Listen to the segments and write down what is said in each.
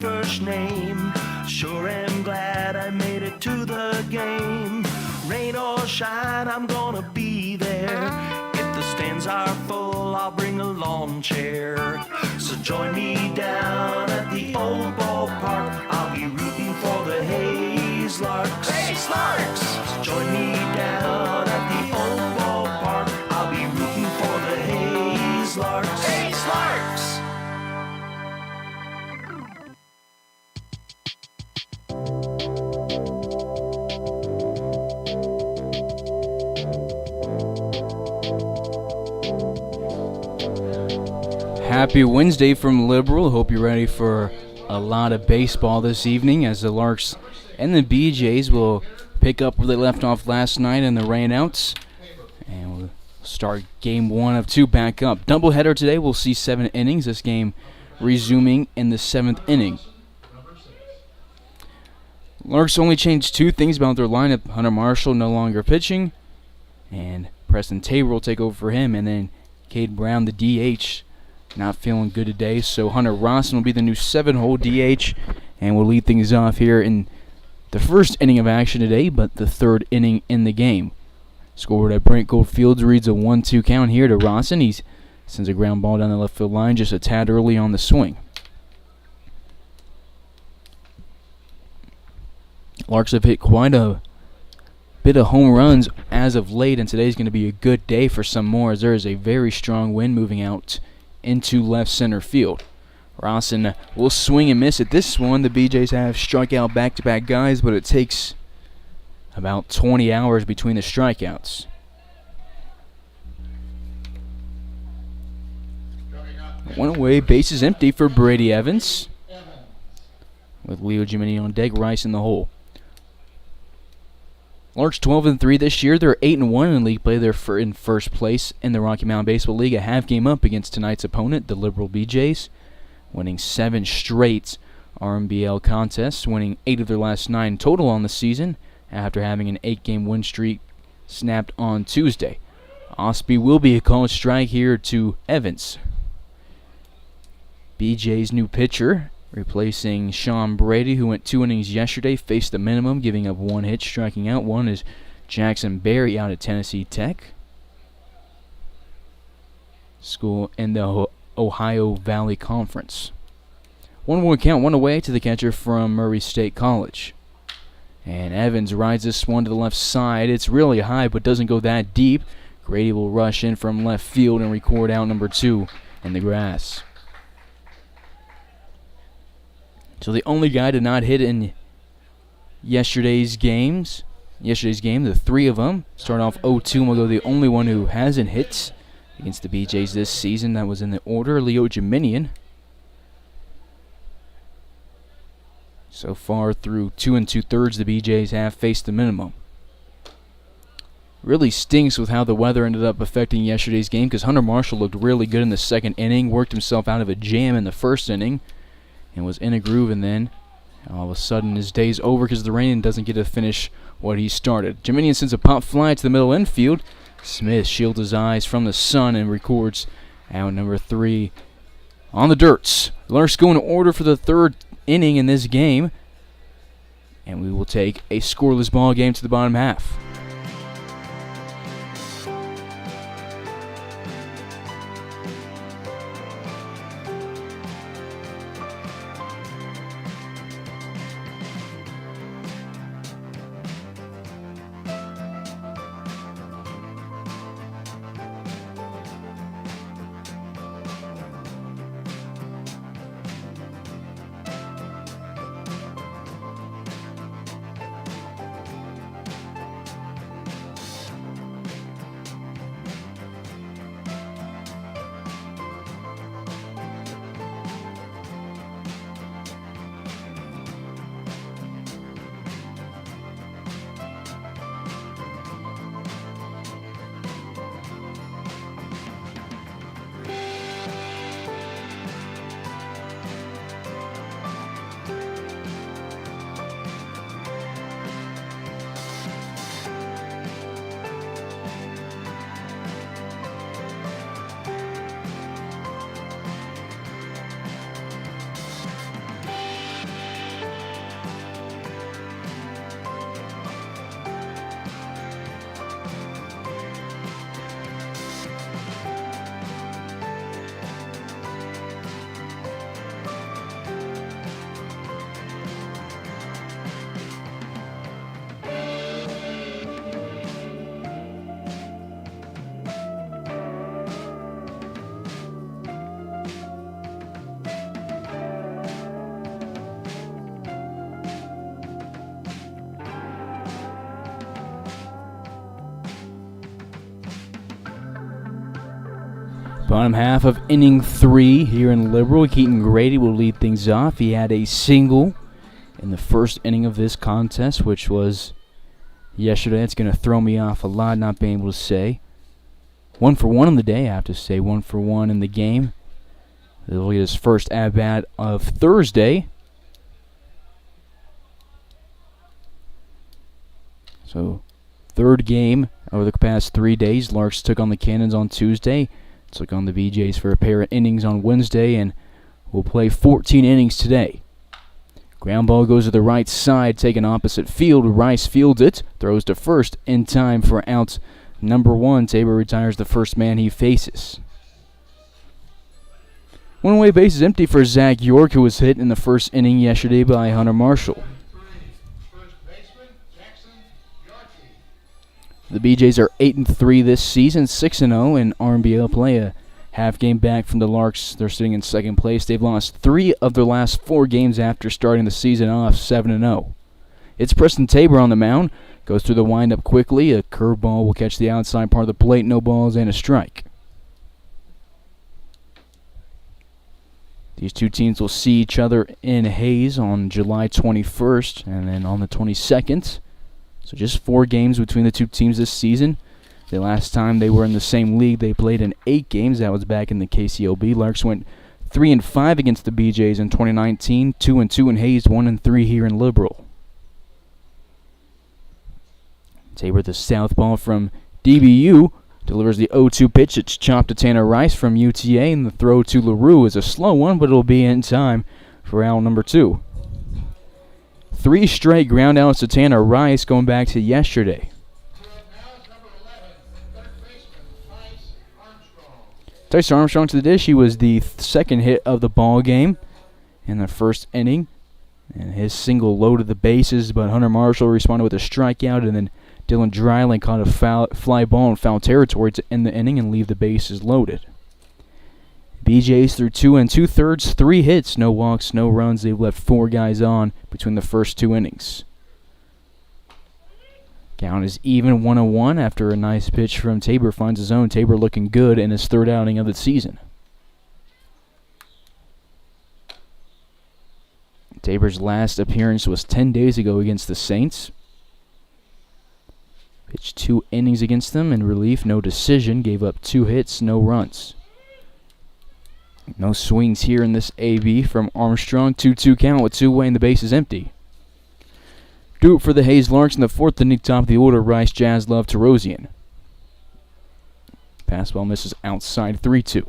First name, sure am glad I made it to the game. Rain or shine, I'm gonna be there. If the stands are full, I'll bring a lawn chair. So join me down at the old ballpark. I'll be rooting for the Hayes Larks. Hayes Larks! So join me down at the old ballpark. I'll be rooting for the Hayes Larks. Hayes Larks! Happy Wednesday from Liberal. Hope you're ready for a lot of baseball this evening as the Larks and the BJs will pick up where they left off last night in the rainouts. And we'll start game 1 of 2 back up. Doubleheader today. We'll see 7 innings. This game resuming in the 7th inning. Larks only changed 2 things about their lineup. Hunter Marshall no longer pitching, and Preston Tabor will take over for him. And then Cade Brown, the DH, not feeling good today, so Hunter Rawson will be the new 7-hole DH, and we'll lead things off here in the first inning of action today, but the 3rd inning in the game. Scored at Brent Goldfields reads a 1-2 count here to Rawson. He sends a ground ball down the left field line just a tad early on the swing. Larks have hit quite a bit of home runs as of late, and today's going to be a good day for some more as there is a very strong wind moving out into left center field. Rawson will swing and miss at this one. The BJs have struck out back-to-back guys, but it takes about 20 hours between the strikeouts. One away, bases empty for Brady Evans, with Leo Jiminy on deck, Rice in the hole. Larks 12-3 this year. They're 8-1 in league play. They're in first place in the Rocky Mountain Baseball League. A half game up against tonight's opponent, the Liberal BJs, winning 7 straight RMBL contests, winning 8 of their last 9 total on the season after having an 8-game win streak snapped on Tuesday. Osby will be a called strike here to Evans. BJ's new pitcher, replacing Sean Brady, who went 2 innings yesterday, faced the minimum, giving up 1 hit, striking out. 1 is Jackson Berry out at Tennessee Tech. School in the Ohio Valley Conference. 1-1 count, 1 away to the catcher from Murray State College. And Evans rides this one to the left side. It's really high, but doesn't go that deep. Grady will rush in from left field and record out number 2 in the grass. So the only guy to not hit in yesterday's game, the 3 of them, start off 0-2, and we'll go the only one who hasn't hit against the BJs this season. That was in the order, Leo Jiminian. So far through 2 2/3, the BJs have faced the minimum. Really stinks with how the weather ended up affecting yesterday's game, because Hunter Marshall looked really good in the 2nd inning, worked himself out of a jam in the 1st inning, and was in a groove, and then all of a sudden his day's over because the rain doesn't get to finish what he started. Jiminian sends a pop fly to the middle infield. Smith shields his eyes from the sun and records out number 3 on the dirts. Larks go in order for the 3rd inning in this game, and we will take a scoreless ball game to the bottom half. Bottom half of inning 3 here in Liberal. Keaton Grady will lead things off. He had a single in the first inning of this contest, which was yesterday. It's going to throw me off a lot not being able to say. 1 for 1 on the day, I have to say. 1 for 1 in the game. He'll get his first at-bat of Thursday. So, third game over the past 3 days. Larks took on the Cannons on Tuesday. Took on the BJs for a pair of innings on Wednesday, and will play 14 innings today. Ground ball goes to the right side, taken opposite field. Rice fields it, throws to first in time for out number 1. Tabor retires the first man he faces. One away base is empty for Zach York, who was hit in the first inning yesterday by Hunter Marshall. The BJs are 8-3 this season, 6-0 in RMBL play. A half game back from the Larks. They're sitting in second place. They've lost 3 of their last 4 games after starting the season off 7-0. It's Preston Tabor on the mound. Goes through the windup quickly. A curveball will catch the outside part of the plate. No balls and a strike. These two teams will see each other in Hayes on July 21st and then on the 22nd. So just 4 games between the two teams this season. The last time they were in the same league, they played in 8 games. That was back in the KCOB. Larks went 3-5 against the BJs in 2019, 2-2 in Hayes, 1-3 here in Liberal. Tabor, the southpaw from DBU, delivers the 0-2 pitch. It's chopped to Tanner Rice from UTA, and the throw to LaRue is a slow one, but it'll be in time for out number 2. 3 straight ground outs to Tanner Rice going back to yesterday. Tyson Armstrong to the dish. He was the second hit of the ball game in the first inning. And his single loaded the bases, but Hunter Marshall responded with a strikeout, and then Dylan Dryling caught a fly ball in foul territory to end the inning and leave the bases loaded. BJs through 2 2/3, 3 hits, no walks, no runs. They've left 4 guys on between the first 2 innings. Count is even 1-1 after a nice pitch from Tabor finds his own. Tabor looking good in his 3rd outing of the season. Tabor's last appearance was 10 days ago against the Saints. Pitched 2 innings against them in relief, no decision, gave up 2 hits, no runs. No swings here in this AB from Armstrong. 2-2 count with 2 away and the base is empty. Do it for the Hayes Larks in the 4th inning, top of the order. Rice, Jazz, Love, Terosian. Fastball misses outside, 3-2.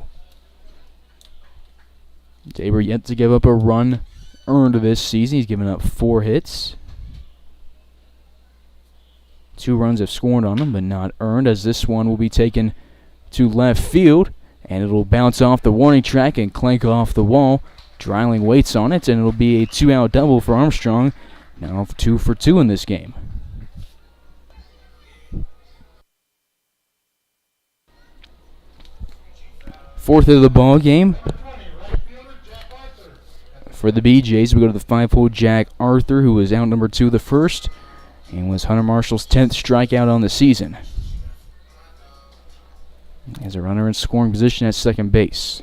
Tabor yet to give up a run earned this season. He's given up 4 hits. 2 runs have scored on him, but not earned, as this one will be taken to left field. And it'll bounce off the warning track and clank off the wall. Dryling waits on it, and it'll be a 2-out double for Armstrong. Now 2 for 2 in this game. Fourth of the ball game. For the BJs, we go to the 5-hole Jack Arthur, who was out number 2 the first, and was Hunter Marshall's 10th strikeout on the season. As a runner in scoring position at second base.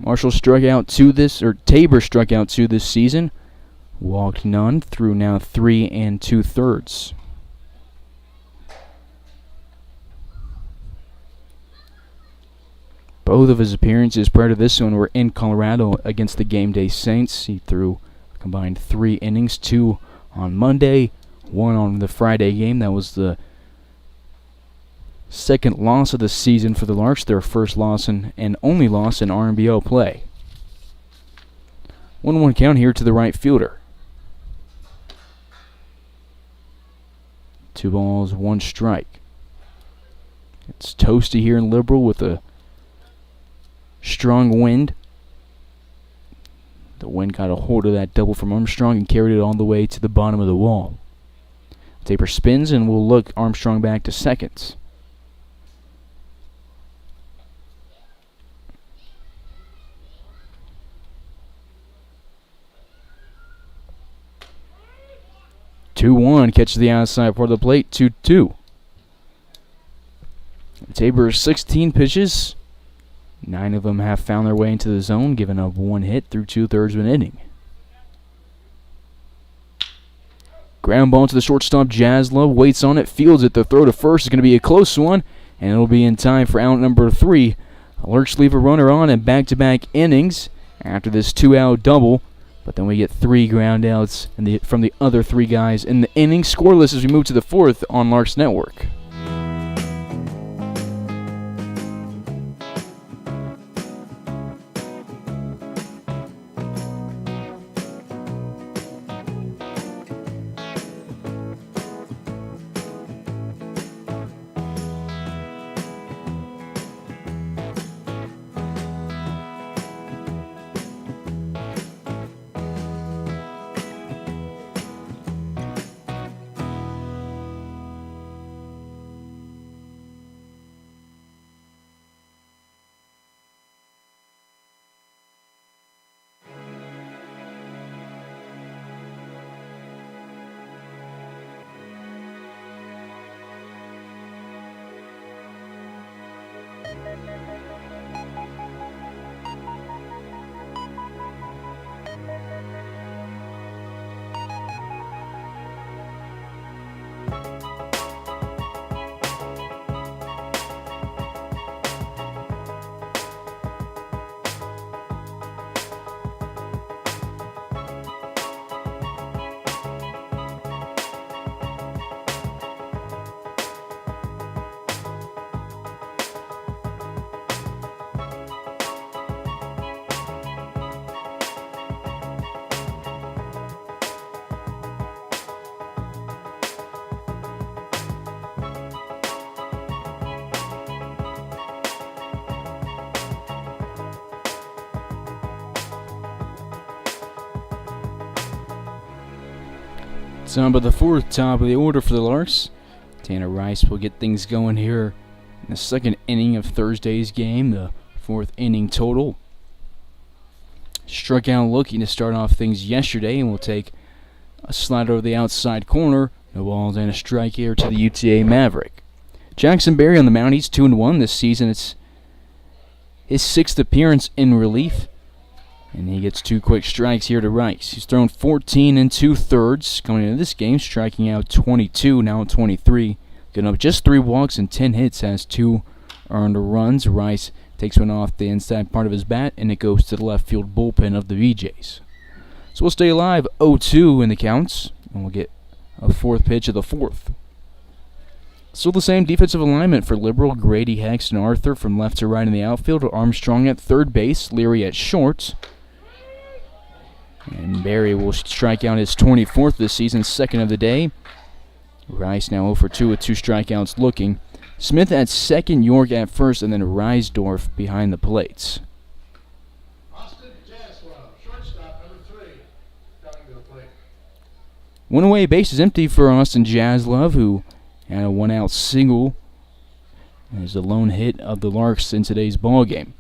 Marshall struck out 2 Tabor struck out 2 this season. Walked none through now 3 2/3. Both of his appearances prior to this one were in Colorado against the Game Day Saints. He threw a combined 3 innings, 2 on Monday, 1 on the Friday game. That was the second loss of the season for the Larks, their first loss and only loss in RMBO play. 1-1 count here to the right fielder. 2 balls, 1 strike. It's toasty here in Liberal with a strong wind. The wind got a hold of that double from Armstrong and carried it all the way to the bottom of the wall. Tabor spins and will look Armstrong back to second. Two-one catches the outside part of the plate. 2-2. Tabor's 16 pitches, 9 of them have found their way into the zone, giving up 1 hit through 2/3 of an inning. Ground ball to the shortstop. Jaslov waits on it, fields it. The throw to first is going to be a close one, and it'll be in time for out number 3. Larks leave a runner on in back-to-back innings after this 2-out double, but then we get 3 ground outs from the other 3 guys in the inning. Scoreless as we move to the 4th on Larks Network. Top of the 4th, top of the order for the Larks. Tanner Rice will get things going here in the 2nd inning of Thursday's game, the 4th inning total. Struck out looking to start off things yesterday, and will take a slider over the outside corner. No balls and a strike here to the UTA Maverick. Jackson Berry on the mound. He's 2-1 this season. It's his 6th appearance in relief. And he gets 2 quick strikes here to Rice. He's thrown 14 2/3 coming into this game, striking out 22, now 23. Getting up just 3 walks and 10 hits, has 2 earned runs. Rice takes one off the inside part of his bat, and it goes to the left field bullpen of the VJs. So we'll stay alive, 0-2 in the counts, and we'll get a 4th pitch of the 4th. Still the same defensive alignment for Liberal. Grady, Hex, and Arthur from left to right in the outfield. Armstrong at third base, Leary at short. And Barry will strike out his 24th this season, 2nd of the day. Rice now 0 for 2 with 2 strikeouts looking. Smith at second, York at first, and then Reisdorf behind the plates. One away base is empty for Austin Jaslov, who had a 1-out single as the lone hit of the Larks in today's ball game.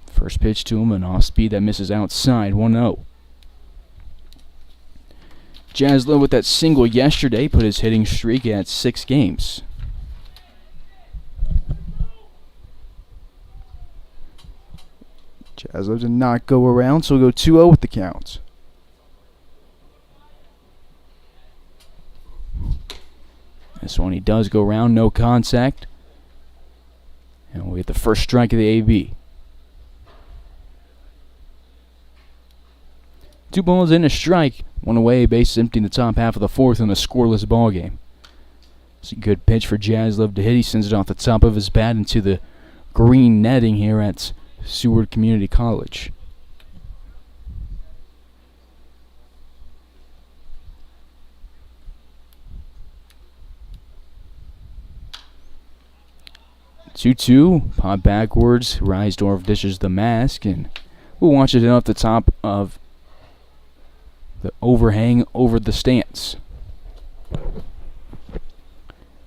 First pitch to him, an off-speed that misses outside, 1-0. Jaslov with that single yesterday put his hitting streak at 6 games. Jaslov did not go around, so we'll go 2-0 with the count. This one he does go around, no contact. And we'll get the first strike of the AB. 2 balls in a strike, 1 away, base empty in the top half of the 4th in a scoreless ball game. It's a good pitch for Jaslov to hit. He sends it off the top of his bat into the green netting here at Seward Community College. Two, pop backwards. Reisdorf dishes the mask, and we'll watch it off the top of the overhang over the stance.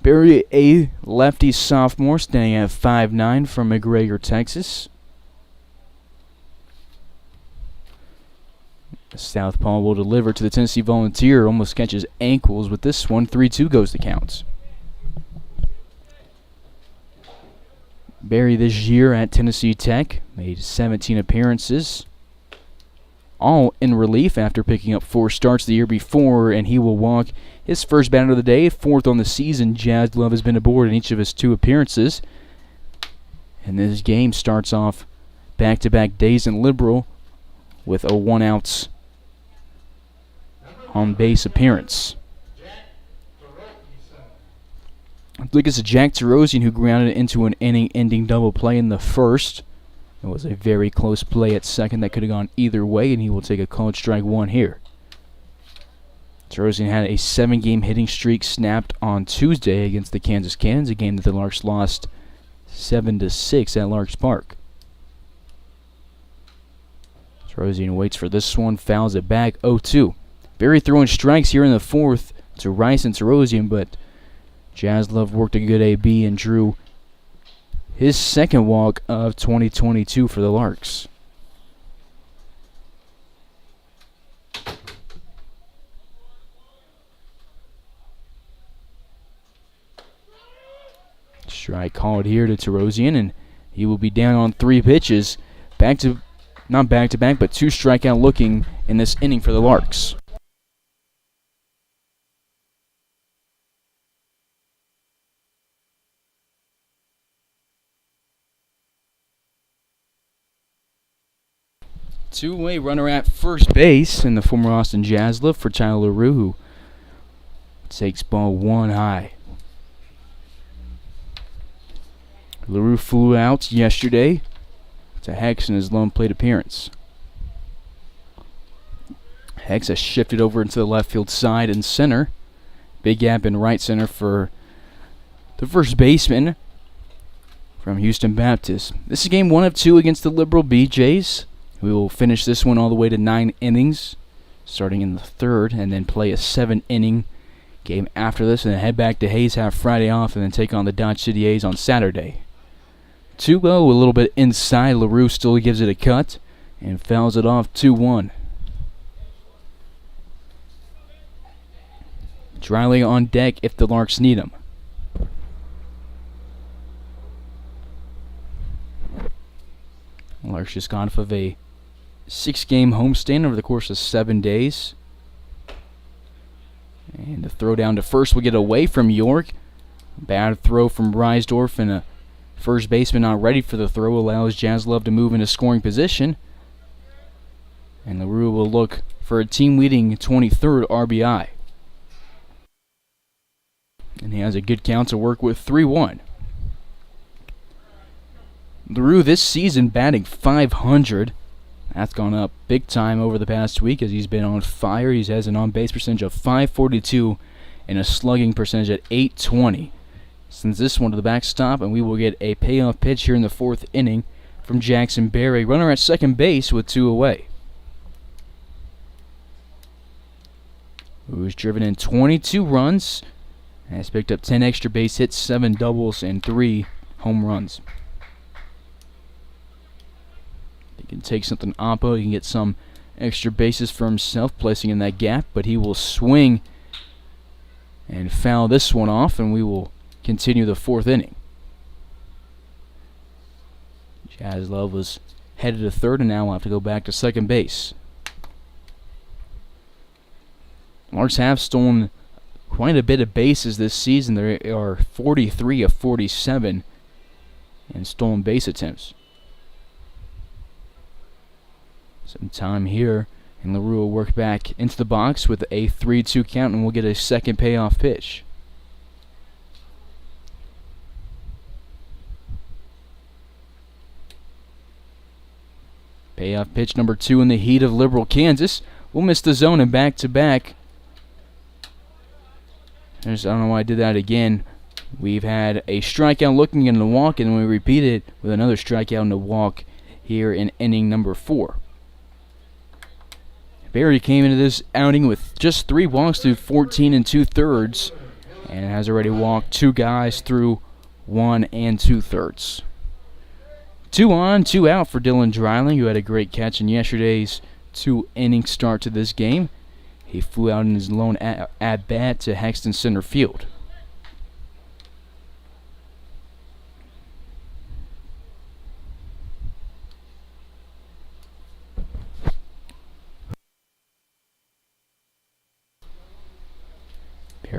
Barry, a lefty sophomore, standing at 5'9" from McGregor, Texas. The southpaw will deliver to the Tennessee Volunteer. Almost catches ankles with this one. 3-2 goes the count. Barry this year at Tennessee Tech made 17 appearances, all in relief after picking up 4 starts the year before, and he will walk his first batter of the day, 4th on the season. Jazz Love has been aboard in each of his 2 appearances. And this game starts off back-to-back days in Liberal with a 1-out on-base appearance. I think it's Jack Terosian who grounded into an inning-ending double play in the first. It was a very close play at second that could have gone either way, and he will take a called strike 1 here. Terosian had a 7-game hitting streak snapped on Tuesday against the Kansas Cannons, a game that the Larks lost 7-6 at Larks Park. Terosian waits for this one, fouls it back, 0-2. Barry throwing strikes here in the 4th to Rice and Terosian, but Jazz Love worked a good AB and drew his 2nd walk of 2022 for the Larks. Strike called here to Terosian, and he will be down on 3 pitches. Not back to back, but 2 strikeout looking in this inning for the Larks. Two-way runner at first base in the former Austin Jazz Love for Tyler LaRue, who takes ball 1 high. LaRue flew out yesterday to Hex in his lone plate appearance. Hex has shifted over into the left field side and center. Big gap in right center for the first baseman from Houston Baptist. This is game 1 of 2 against the Liberal BJs. We will finish this one all the way to 9 innings, starting in the 3rd, and then play a 7-inning game after this, and then head back to Hayes, have Friday off, and then take on the Dodge City A's on Saturday. 2-0, a little bit inside. LaRue still gives it a cut and fouls it off 2-1. Driley on deck if the Larks need him. Larks just got off of a 6-game homestand over the course of 7 days. And the throw down to first will get away from York. Bad throw from Reisdorf, and a first baseman not ready for the throw allows Jazz Love to move into scoring position. And LaRue will look for a team-leading 23rd RBI. And he has a good count to work with, 3-1. LaRue this season batting .500. That's gone up big time over the past week as he's been on fire. He has an on-base percentage of .542 and a slugging percentage at .820. Sends this one to the backstop, and we will get a payoff pitch here in the 4th inning from Jackson Berry. Runner at second base with 2 away. Who's driven in 22 runs, has picked up 10 extra base hits, 7 doubles, and 3 home runs. He can take something oppo. He can get some extra bases for himself, placing in that gap, but he will swing and foul this one off, and we will continue the 4th inning. Jazz Love was headed to 3rd, and now will have to go back to second base. Larks have stolen quite a bit of bases this season. There are 43 of 47 in stolen base attempts. Some time here, and LaRue will work back into the box with a 3-2 count, and we'll get a second payoff pitch. Payoff pitch number 2 in the heat of Liberal, Kansas. We'll miss the zone and back-to-back. I don't know why I did that again. We've had a strikeout looking in the walk, and we repeat it with another strikeout in the walk here in inning number 4. Barry came into this outing with just 3 walks through 14 2/3, and has already walked 2 guys through 1 2/3. 2 on, 2 out for Dylan Dreiling, who had a great catch in yesterday's 2-inning start to this game. He flew out in his lone at-bat to Hexton center field.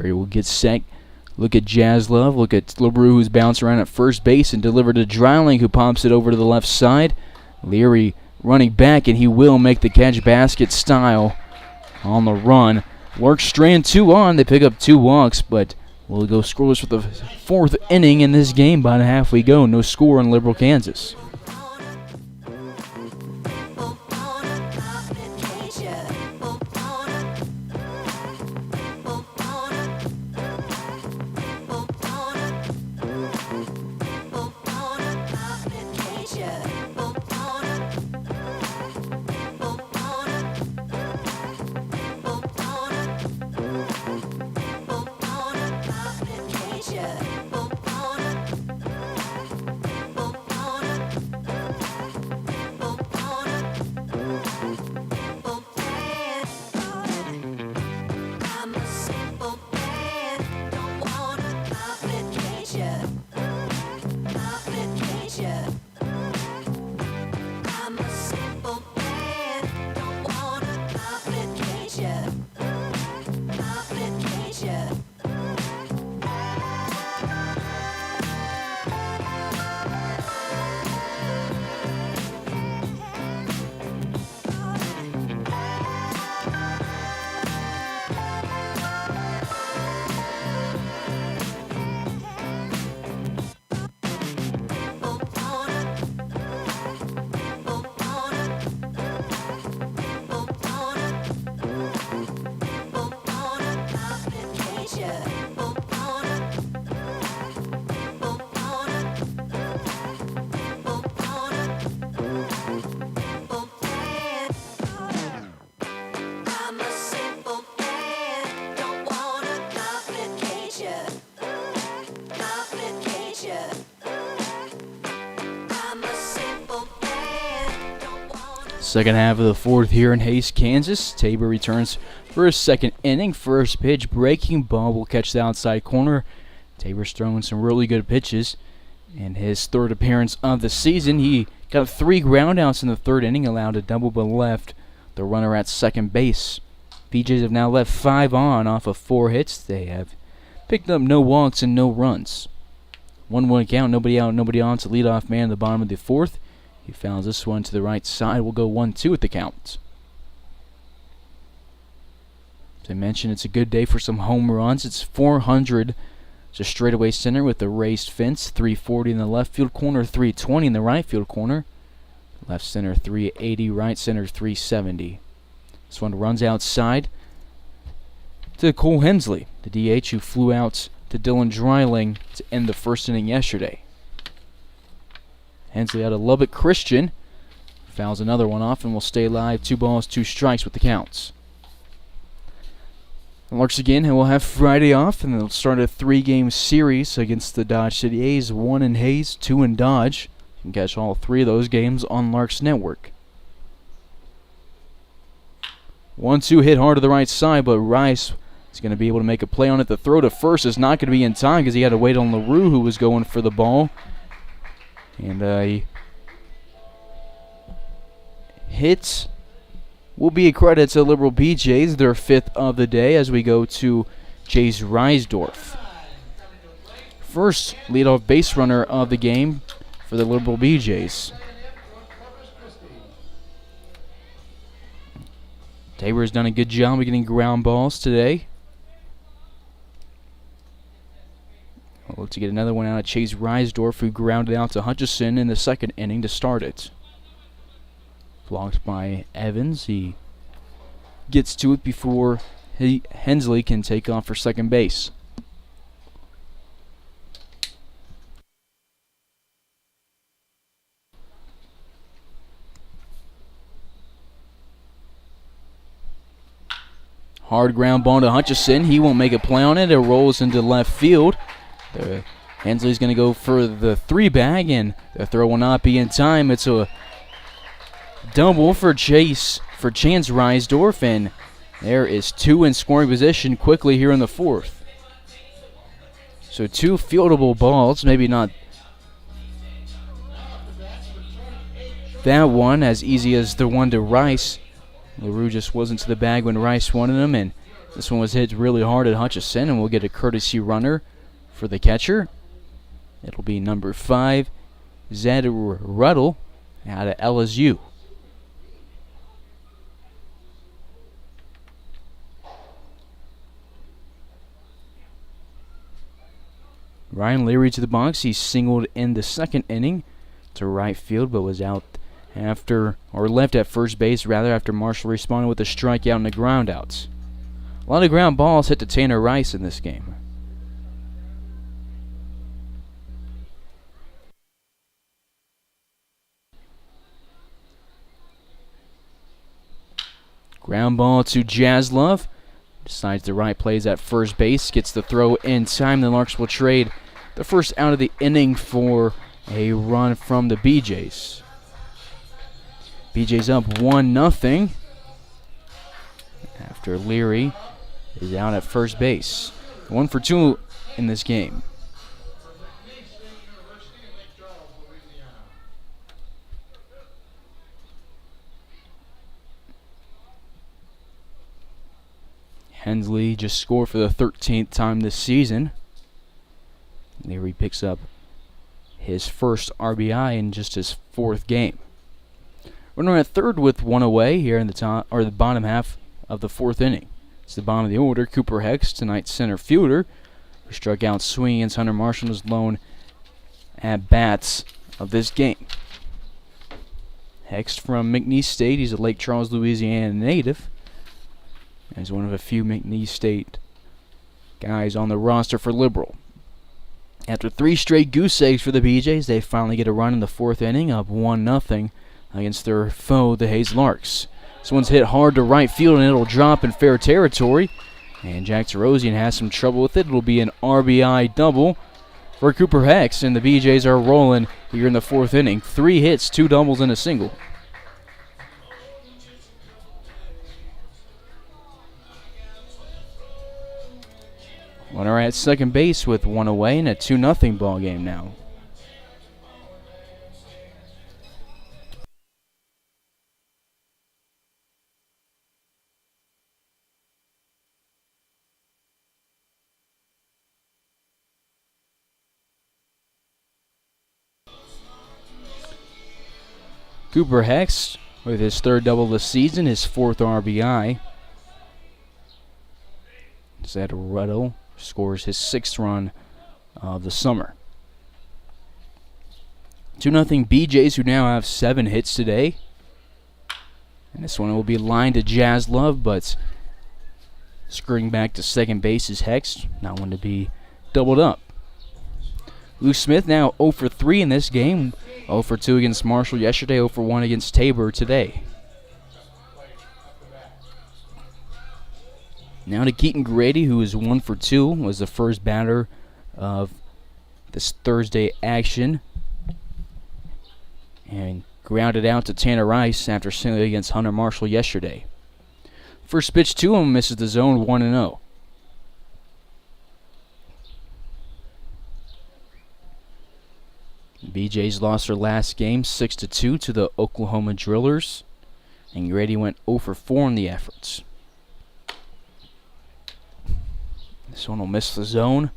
Larry will get set. Look at Jaslove. Look at LaRue, who's bouncing around at first base and delivered to Dreiling, who pops it over to the left side. Leary running back, and he will make the catch basket style on the run. Larks strand 2 on. They pick up 2 walks, but we'll go scoreless with the 4th inning in this game. About half we go. No score in Liberal, Kansas. Second half of the 4th here in Hays, Kansas. Tabor returns for his 2nd inning. First pitch, breaking ball, will catch the outside corner. Tabor's throwing some really good pitches. In his 3rd appearance of the season, he got 3 groundouts in the 3rd inning, allowed a double but left the runner at second base. BJs have now left 5 on off of 4 hits. They have picked up no walks and no runs. 1-1 count, nobody out, nobody on to leadoff man at the bottom of the 4th. He fouls this one to the right side. We'll go 1-2 at the count. As I mentioned, it's a good day for some home runs. It's 400. It's a straightaway center with the raised fence. 340 in the left field corner, 320 in the right field corner. Left center 380, right center 370. This one runs outside to Cole Hensley, the DH who flew out to Dylan Dreiling to end the 1st inning yesterday. Hensley out of Lubbock Christian. Fouls another one off and will stay live. 2 balls, 2 strikes with the counts. The Larks again will have Friday off, and they'll start a 3-game series against the Dodge City A's. 1 in Hays, 2 in Dodge. You can catch all 3 of those games on Larks Network. 1-2 hit hard to the right side, but Rice is going to be able to make a play on it. The throw to first is not going to be in time because he had to wait on LaRue, who was going for the ball. And hits will be a credit to Liberal BJs, their 5th of the day, as we go to Chase Reisdorf. First leadoff base runner of the game for the Liberal BJs. Tabor has done a good job of getting ground balls today. We'll look to get another one out of Chase Reisdorf, who grounded out to Hutchison in the 2nd inning to start it. Blocked by Evans. He gets to it before Hensley can take off for second base. Hard ground ball to Hutchison. He won't make a play on it. It rolls into left field. Hensley's going to go for the 3-bag, and the throw will not be in time. It's a double for Chance Reisdorf, and there is 2 in scoring position quickly here in the 4th. So 2 fieldable balls, maybe not that one as easy as the one to Rice. LaRue just wasn't to the bag when Rice wanted him, and This one was hit really hard at Hutchison, and we'll get a courtesy runner for the catcher. It'll be number 5, Zed Ruddle out of LSU. Ryan Leary to the box. He singled in the second inning to right field, but was out left at first base rather after Marshall responded with a strikeout and a ground out. A lot of ground balls hit to Tanner Rice in this game. Ground ball to Jaslove. Decides the right plays at first base. Gets the throw in time. The Larks will trade the first out of the inning for a run from the BJs. BJ's up 1-0 after Leary is out at first base. 1 for 2 in this game. Hensley just scored for the 13th time this season. Leary picks up his first RBI in just his 4th game. Runner at third with 1 away here in the bottom half of the 4th inning. It's the bottom of the order. Cooper Hex, tonight's center fielder, who struck out swinging against Hunter Marshall, was lone at bats of this game. Hex from McNeese State. He's a Lake Charles, Louisiana native. He's one of a few McNeese State guys on the roster for Liberal. After 3 straight goose eggs for the BJs, they finally get a run in the 4th inning, up 1-0 against their foe, the Hayes Larks. This one's hit hard to right field, and it'll drop in fair territory. And Jack Tarosian has some trouble with it. It'll be an RBI double for Cooper Hex, and the BJs are rolling here in the 4th inning. 3 hits, 2 doubles, and a single. Runner at second base with 1 away and a 2-0 ball game now. Cooper Hex with his 3rd double of the season, his 4th RBI. Zed Ruddle scores his 6th run of the summer. 2-0 BJs, who now have 7 hits today. And this one will be lined to Jaslove, but skirting back to second base is Hex. Not one to be doubled up. Lou Smith now 0 for 3 in this game. 0 for 2 against Marshall yesterday, 0 for 1 against Tabor today. Now to Keaton Grady, who is 1 for 2, was the first batter of this Thursday action. And grounded out to Tanner Rice after singling against Hunter Marshall yesterday. First pitch to him, misses the zone, 1-0. BJ's lost their last game 6-2 to the Oklahoma Drillers, and Grady went 0 for 4 in the efforts. This one will miss the zone.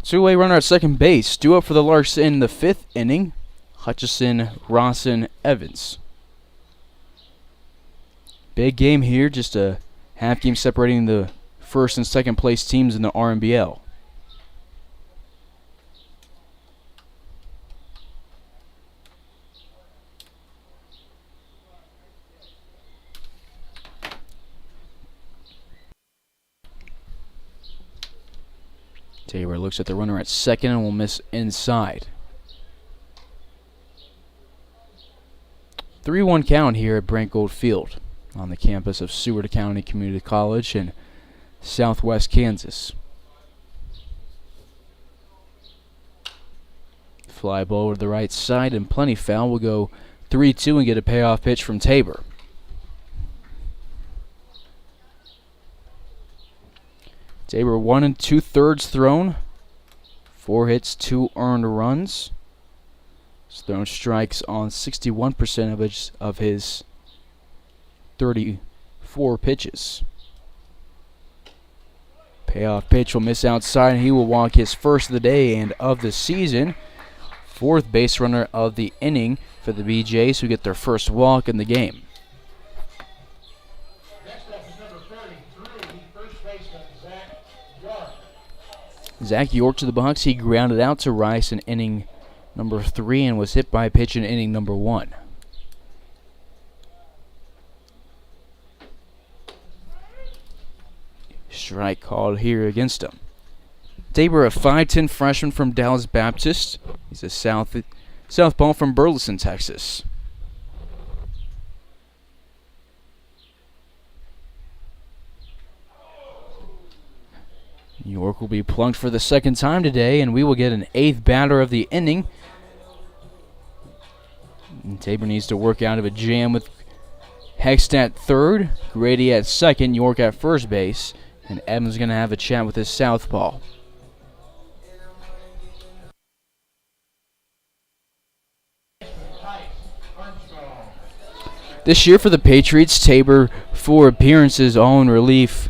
2-way runner at second base. Due up for the Larks in the 5th inning. Hutchison, Rawson, Evans. Big game here. Just a half game separating the first and second place teams in the RMBL. Taylor looks at the runner at second and will miss inside. 3-1 count here at Brent Gold Field on the campus of Seward County Community College in southwest Kansas. Fly ball over the right side and plenty foul. Will go 3-2 and get a payoff pitch from Tabor. Tabor 1 2/3 thrown. 4 hits, 2 earned runs. He's thrown strikes on 61% of his 34 4 pitches. Payoff pitch will miss outside, and he will walk his first of the day and of the season. 4th base runner of the inning for the BJs, who get their first walk in the game. Zach York to the box. He grounded out to Rice in inning number 3 and was hit by a pitch in inning number 1. Strike called here against him. Tabor, a 5'10" freshman from Dallas Baptist. He's a southpaw from Burleson, Texas. York will be plunked for the second time today, and we will get an 8th batter of the inning. And Tabor needs to work out of a jam with Hext at third, Grady at second, York at first base, and Evans going to have a chat with his southpaw. This year for the Patriots, Tabor, 4 appearances, all in relief.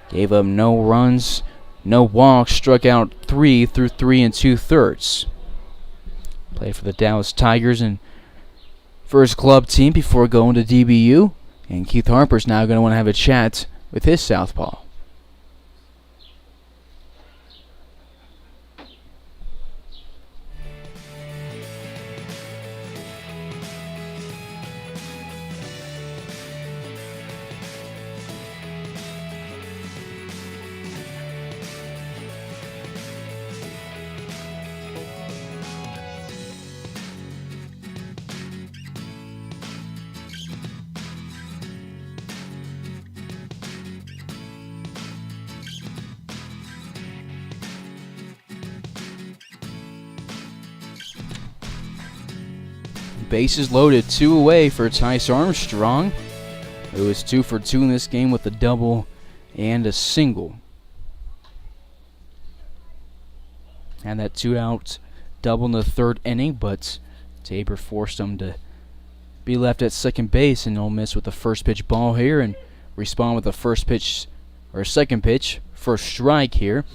Gave up no runs, no walks, struck out 3 through 3 2/3. Played for the Dallas Tigers and first club team before going to DBU. And Keith Harper's now going to want to have a chat with his southpaw. Bases loaded, 2 away for Tice Armstrong, who is 2 for 2 in this game with a double and a single. And that 2-out double in the 3rd inning, but Tabor forced him to be left at second base, and Ole Miss with the first pitch ball here and respond with the first pitch, or second pitch, first strike here.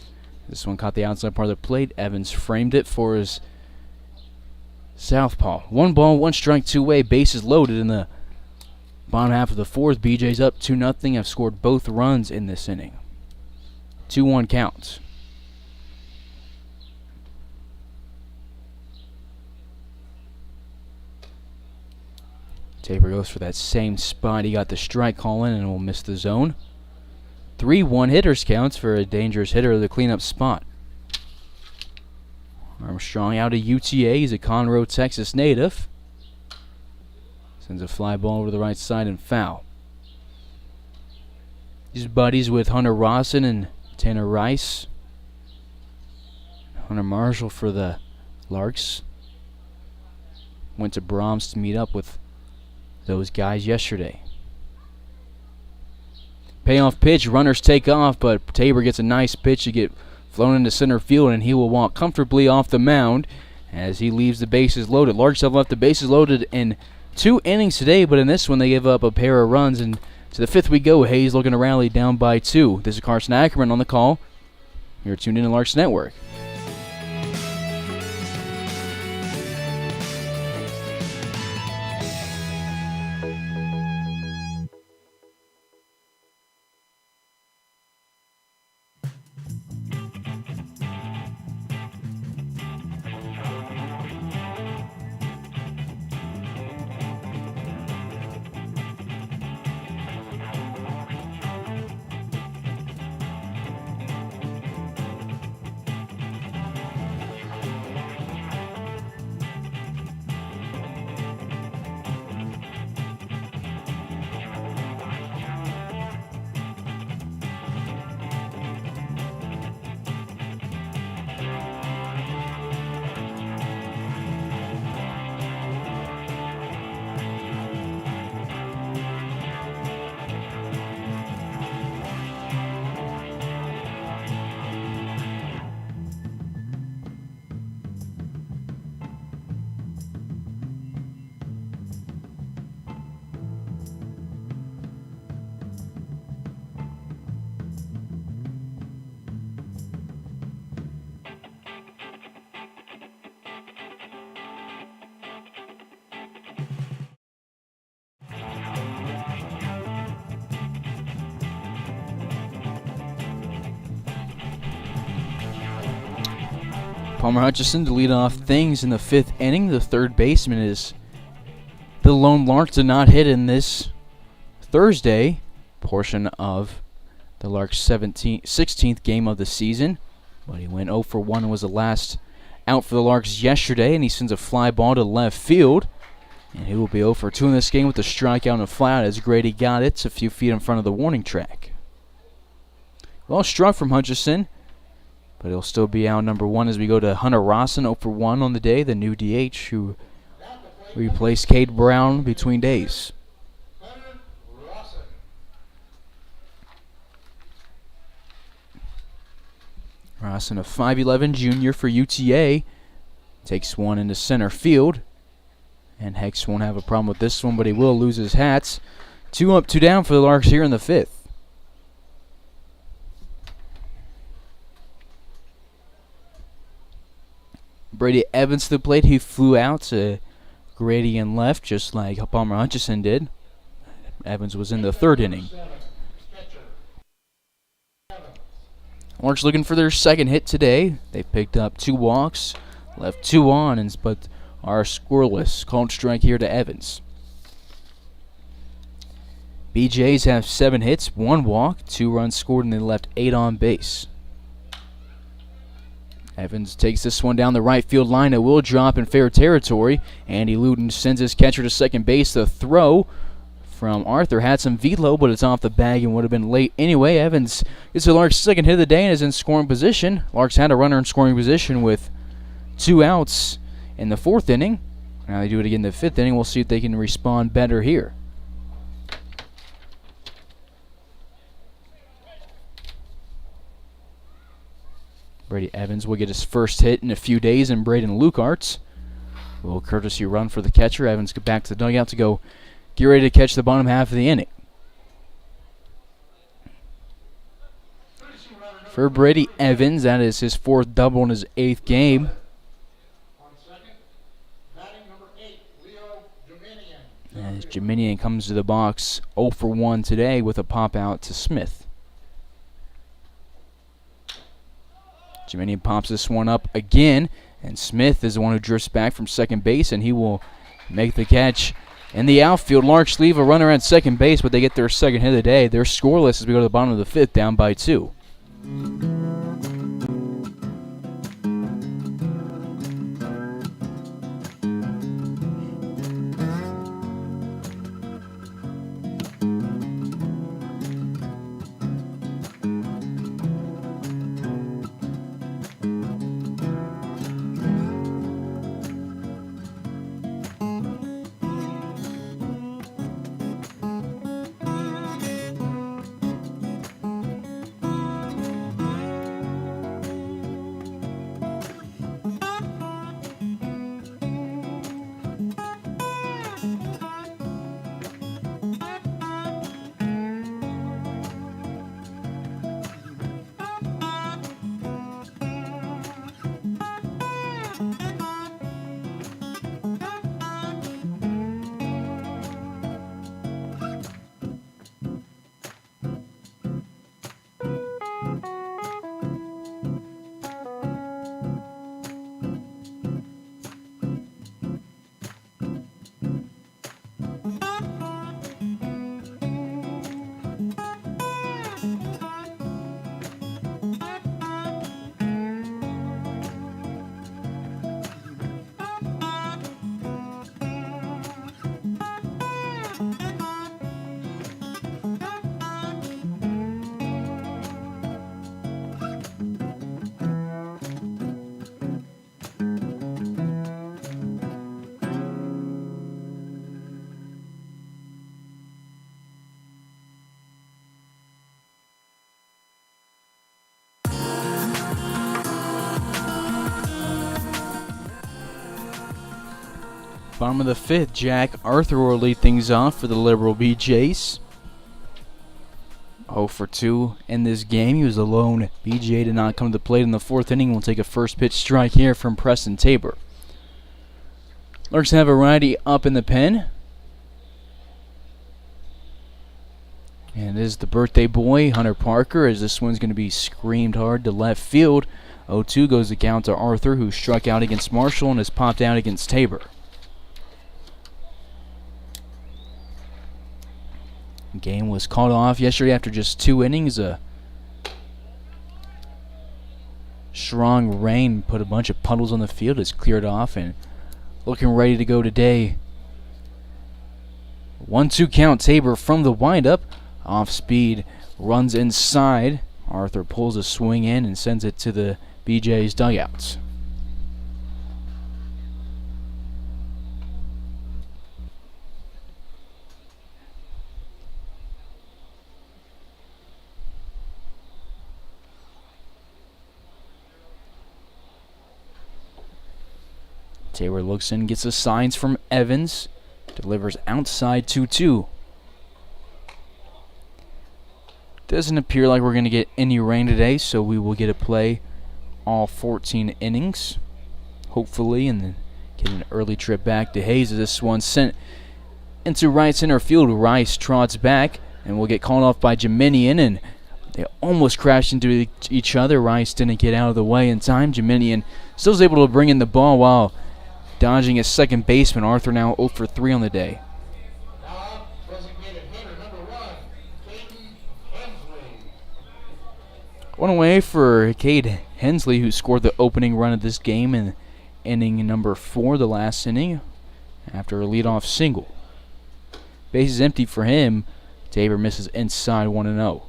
This one caught the outside part of the plate. Evans framed it for his southpaw. 1 ball, 1 strike, 2 away. Bases loaded in the bottom half of the 4th. BJ's up 2-0. Have scored both runs in this inning. 2-1 count. Tabor goes for that same spot. He got the strike call in and will miss the zone. 3-1 hitters counts for a dangerous hitter of the cleanup spot. Armstrong out of UTA. He's a Conroe, Texas native. Sends a fly ball over the right side and foul. He's buddies with Hunter Rawson and Tanner Rice. Hunter Marshall for the Larks. Went to Brahms to meet up with those guys yesterday. Payoff pitch. Runners take off, but Tabor gets a nice pitch to get flown into center field, and he will walk comfortably off the mound as he leaves the bases loaded. Larks have left the bases loaded in 2 innings today, but in this one they give up a pair of runs, and to the 5th we go. Hayes looking to rally down by 2. This is Carson Ackerman on the call. You're tuned in to Larks Network. Palmer Hutchison to lead off things in the 5th inning. The third baseman is the lone Lark to not hit in this Thursday portion of the Larks' 16th game of the season. But he went 0 for 1 and was the last out for the Larks yesterday, and he sends a fly ball to left field. And he will be 0 for 2 in this game with a strikeout and a fly out as Grady got it a few feet in front of the warning track. Well struck from Hutchison, but he'll still be out number 1 as we go to Hunter Rosson, 0 for 1 on the day, the new DH who replaced Cade Brown between days. Rosson, a 5'11 junior for UTA, takes one into center field. And Hex won't have a problem with this one, but he will lose his hats. 2 up, 2 down for the Larks here in the 5th. Brady Evans to the plate. He flew out to Grady and left, just like Palmer Hutchison did. Evans was in the 3rd inning. Larks looking for their 2nd hit today. They picked up 2 walks, left 2 on, but are scoreless. Called strike here to Evans. BJs have 7 hits, 1 walk, 2 runs scored, and they left 8 on base. Evans takes this one down the right field line. It will drop in fair territory. Andy Luton sends his catcher to second base. The throw from Arthur had some velo, but it's off the bag and would have been late anyway. Evans gets the Larks' 2nd hit of the day and is in scoring position. Larks had a runner in scoring position with 2 outs in the 4th inning. Now they do it again in the 5th inning. We'll see if they can respond better here. Brady Evans will get his first hit in a few days, and Braden Lucarts will courtesy run for the catcher. Evans get back to the dugout to go get ready to catch the bottom half of the inning. For Brady Evans, that is his 4th double in his 8th game. As Jeminian comes to the box 0 for 1 today with a pop out to Smith. Jeminian pops this one up again, and Smith is the one who drifts back from second base, and he will make the catch in the outfield. Larks leave a runner at second base, but they get their 2nd hit of the day. They're scoreless as we go to the bottom of the 5th, down by 2. Bottom of the 5th, Jack Arthur will lead things off for the Liberal BJs. 0 for 2 in this game. He was alone. BJ did not come to the plate in the 4th inning. We'll take a first pitch strike here from Preston Tabor. Larks have a righty up in the pen. And it is the birthday boy, Hunter Parker, as this one's going to be screamed hard to left field. 0-2 goes the count to Arthur, who struck out against Marshall and has popped out against Tabor. The game was called off yesterday after just 2 innings. A strong rain put a bunch of puddles on the field. It's cleared off and looking ready to go today. 1-2 count. Tabor from the windup. Off speed. Runs inside. Arthur pulls a swing in and sends it to the BJ's dugouts. Tabor looks in, gets the signs from Evans, delivers outside 2-2. Doesn't appear like we're going to get any rain today, so we will get a play all 14 innings, hopefully, and then get an early trip back to Hayes as this one's sent into right center field. Rice trots back and will get called off by Jeminian, and they almost crashed into each other. Rice didn't get out of the way in time. Jeminian still is able to bring in the ball while dodging his second baseman. Arthur now 0 for 3 on the day. One away for Cade Hensley, who scored the opening run of this game in inning number 4, the last inning, after a leadoff single. Bases empty for him. Tabor misses inside 1-0.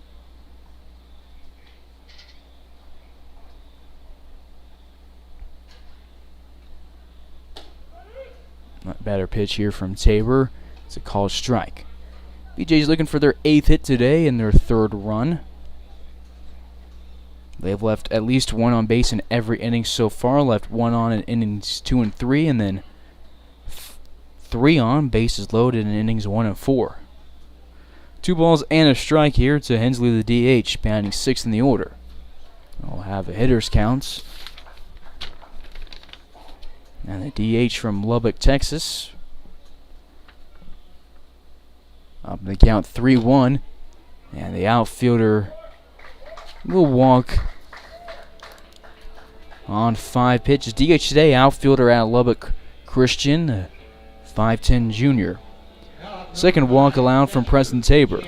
Not better pitch here from Tabor. It's a called strike. BJ's looking for their 8th hit today and their 3rd run. They've left at least 1 on base in every inning so far. Left 1 on in innings 2 and 3, and then 3 on, bases loaded in innings 1 and 4. 2 balls and a strike here to Hensley, the DH, batting 6th in the order. We'll have a hitter's counts. And the DH from Lubbock, Texas. Up in the count 3-1. And the outfielder will walk on 5 pitches. DH today, outfielder at Lubbock Christian, 5'10 junior. Second walk allowed from Preston Tabor.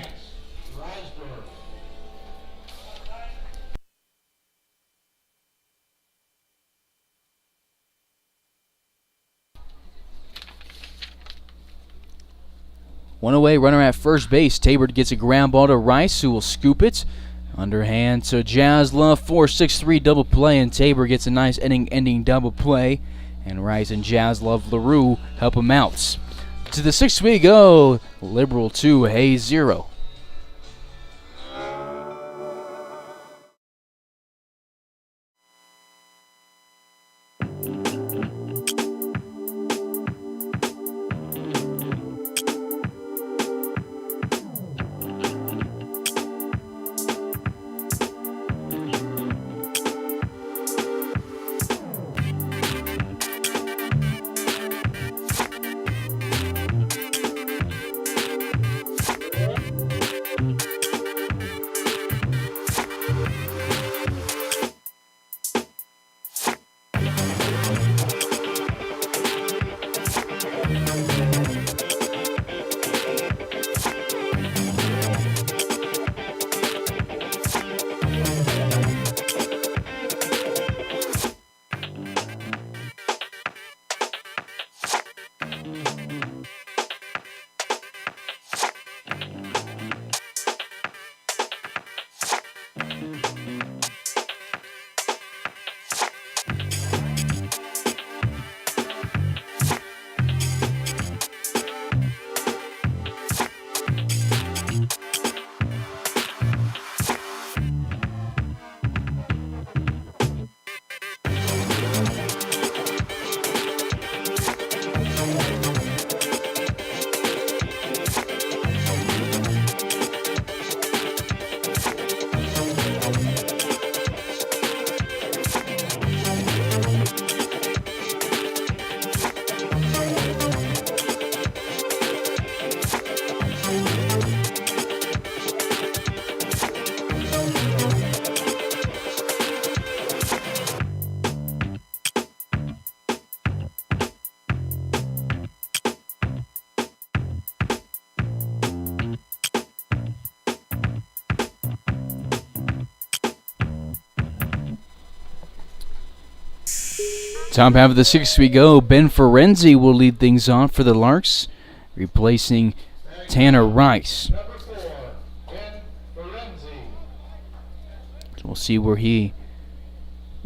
One away, runner at first base. Tabor gets a ground ball to Rice, who will scoop it. Underhand to Jaslov, 4-6-3 double play, and Tabor gets a nice inning-ending double play. And Rice and Jaslov LaRue help him out. To the 6th we go. Liberal 2, Hayes 0. Top half of the sixth we go. Ben Ferenzi will lead things off for the Larks, replacing Tanner Rice. So we'll see where he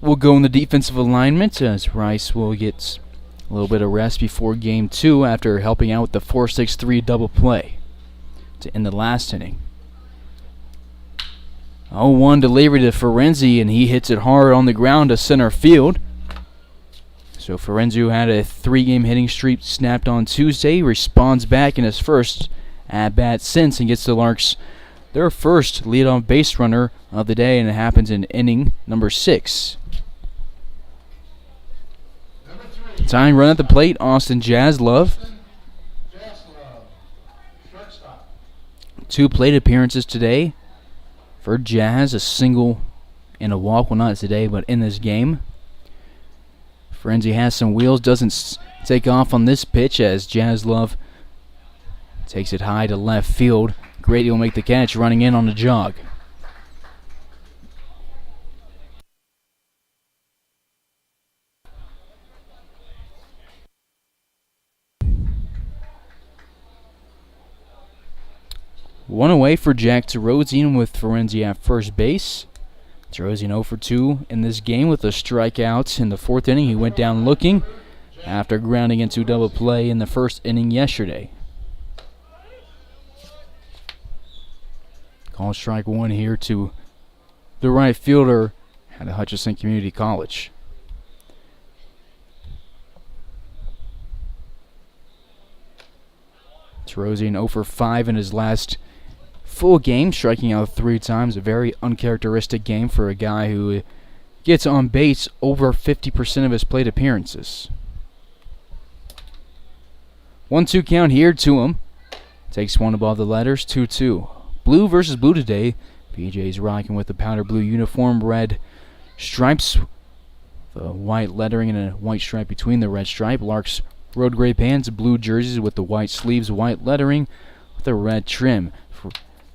will go in the defensive alignment, as Rice will get a little bit of rest before game 2 after helping out with the 4-6-3 double play to end the last inning. 0-1 delivery to Ferenzi, and he hits it hard on the ground to center field. So Ferenzi, who had a 3-game hitting streak snapped on Tuesday, responds back in his first at-bat since and gets the Larks their first leadoff base runner of the day, and it happens in inning number 6. Tying run at the plate, Austin Jaslove. 2 plate appearances today for Jazz, a single and a walk. Well, not today, but in this game. Ferenzi has some wheels, doesn't take off on this pitch as Jaslove takes it high to left field. Grady will make the catch, running in on the jog. One away for Jack Terosian with Ferenzi at first base. Terosian 0 for 2 in this game with a strikeout in the 4th inning. He went down looking after grounding into double play in the 1st inning yesterday. Call strike 1 here to the right fielder at Hutchinson Community College. Terosian 0 for 5 in his last full game, striking out 3 times. A very uncharacteristic game for a guy who gets on base over 50% of his plate appearances. 1-2 count here to him. Takes one above the letters, 2-2. Blue versus blue today. BJ's rocking with the powder blue uniform, red stripes, the white lettering and a white stripe between the red stripe. Larks road gray pants, blue jerseys with the white sleeves, white lettering with a red trim.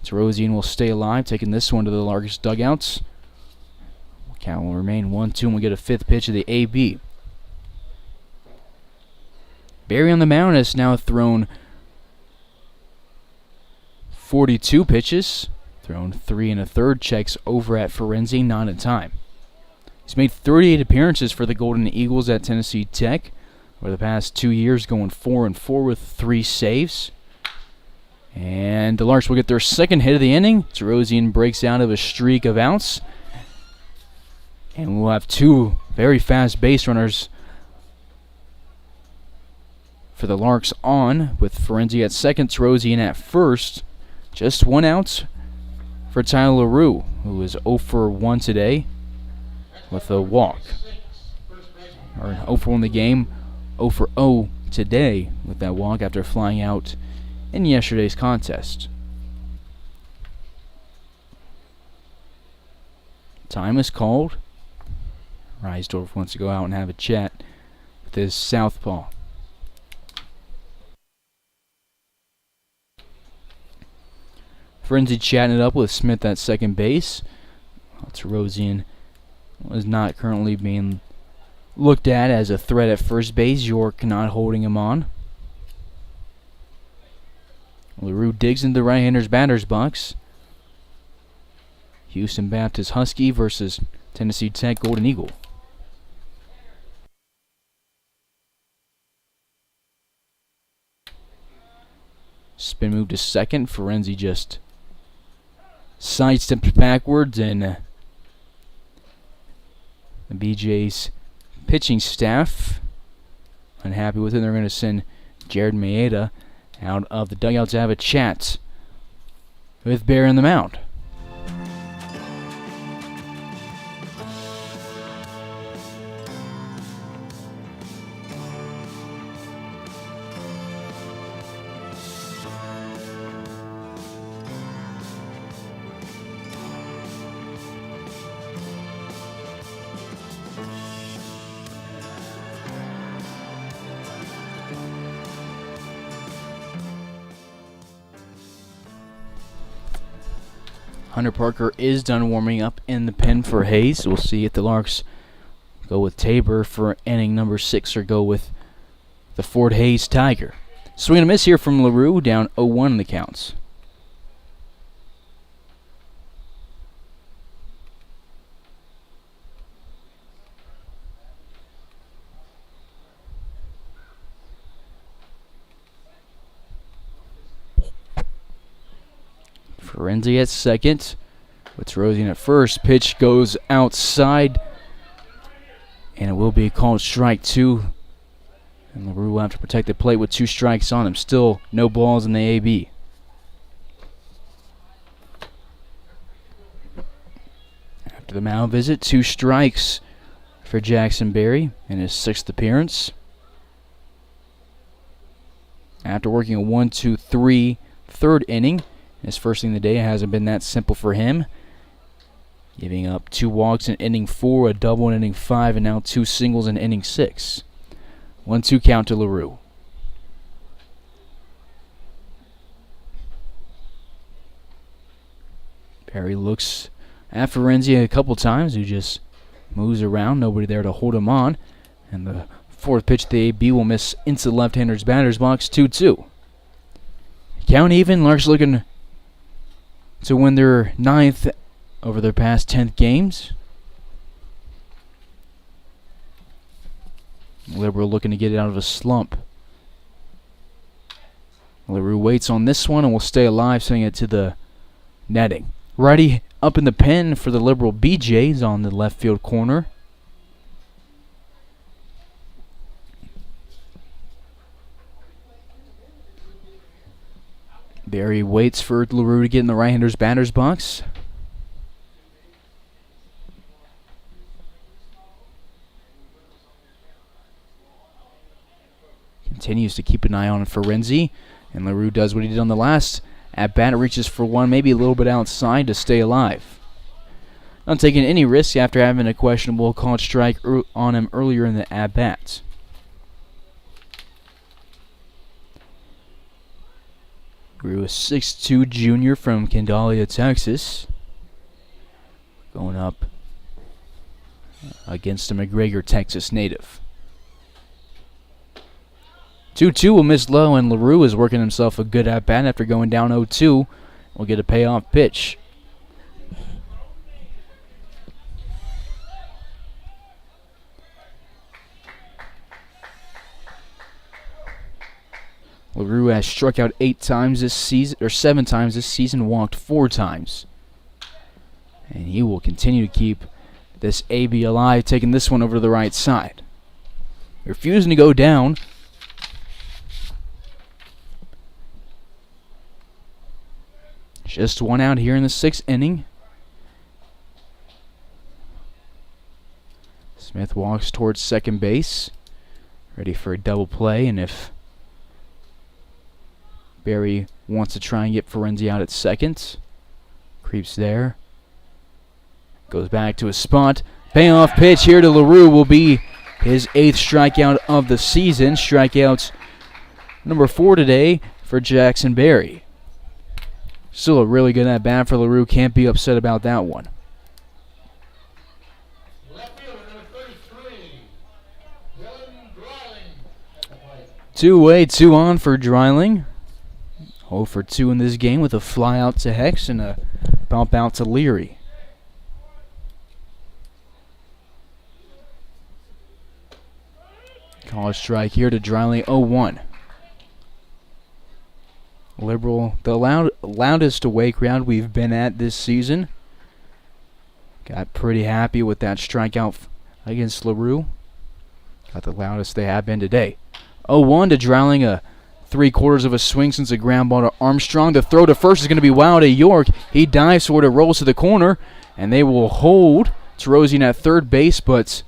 Terosian will stay alive, taking this one to the Larks dugouts. Count will remain 1-2, and we'll get a 5th pitch of the AB. Barry on the mound has now thrown 42 pitches, thrown 3 1/3, checks over at Ferenzi, 9 at a time. He's made 38 appearances for the Golden Eagles at Tennessee Tech over the past 2 years, going 4-4 with 3 saves. And the Larks will get their 2nd hit of the inning. Terosian breaks out of a streak of outs. And we'll have 2 very fast base runners for the Larks on, with Ferenzi at 2nd, Terosian at 1st. Just 1 out for Tyler LaRue, who is 0 for 1 today with a walk. Or 0 for 1 in the game, 0 for 0 today with that walk after flying out in yesterday's contest. Time is called. Reisdorf wants to go out and have a chat with his southpaw. Ferenzi chatting it up with Smith at 2nd base. Terosian was not currently being looked at as a threat at first base. York not holding him on. LaRue digs into the right-hander's batter's box. Houston Baptist Husky versus Tennessee Tech Golden Eagle. Spin move to 2nd. Ferenzi just sidestepped backwards, and the BJ's pitching staff unhappy with it. They're going to send Jared Maeda out of the dugout to have a chat with Bear on the mound. Hunter Parker is done warming up in the pen for Hayes. We'll see if the Larks go with Tabor for inning number 6 or go with the Fort Hays Tiger. Swing and a miss here from LaRue, down 0-1 in the counts. Ferenzi at second. With Terosian at first. Pitch goes outside. And it will be called strike 2. And LaRue will have to protect the plate with 2 strikes on him. Still no balls in the AB. After the mound visit, 2 strikes for Jackson Berry in his 6th appearance. After working a 1-2-3 third inning, his first inning of the day hasn't been that simple for him. Giving up 2 walks in inning 4, a double in inning 5, and now 2 singles in inning 6. 1-2 count to LaRue. Berry looks at Ferenzi a couple times, who just moves around. Nobody there to hold him on. And the 4th pitch to the AB will miss into the left-hander's batter's box, 2-2. Count even. Larks looking to win their 9th over their past 10th games. Liberal looking to get it out of a slump. LaRue waits on this one and will stay alive, sending it to the netting. Righty up in the pen for the Liberal BJs on the left field corner. Berry waits for LaRue to get in the right-hander's batter's box. Continues to keep an eye on Ferenzi, and LaRue does what he did on the last at-bat. Reaches for one, maybe a little bit outside to stay alive. Not taking any risks after having a questionable called strike on him earlier in the at-bat. LaRue, a 6'2" junior from Candalia, Texas. Going up against a McGregor, Texas native. 2-2 will miss low, and LaRue is working himself a good at-bat after going down 0-2. We'll get a payoff pitch. LaRue has struck out 8 times this season, or 7 times this season, walked 4 times. And he will continue to keep this AB alive, taking this one over to the right side. Refusing to go down. Just 1 out here in the 6th inning. Smith walks towards second base, ready for a double play, and if Berry wants to try and get Ferenzi out at second, creeps there, goes back to his spot. Payoff pitch here to LaRue will be his 8th strikeout of the season. Strikeouts number 4 today for Jackson Berry. Still a really good at-bat for LaRue. Can't be upset about that one. Two-way, 2 on for Dreiling. 0 for 2 in this game with a fly out to Hex and a bump out to Leary. Call a strike here to Dreiling, 0-1. Liberal, the loudest away crowd we've been at this season. Got pretty happy with that strikeout against LaRue. Got the loudest they have been today. 0-1 to Dreiling, a 3/4 of a swing since a ground ball to Armstrong. The throw to first is going to be wild to York. He dives for it, rolls to the corner, and they will hold Terosian at third base, but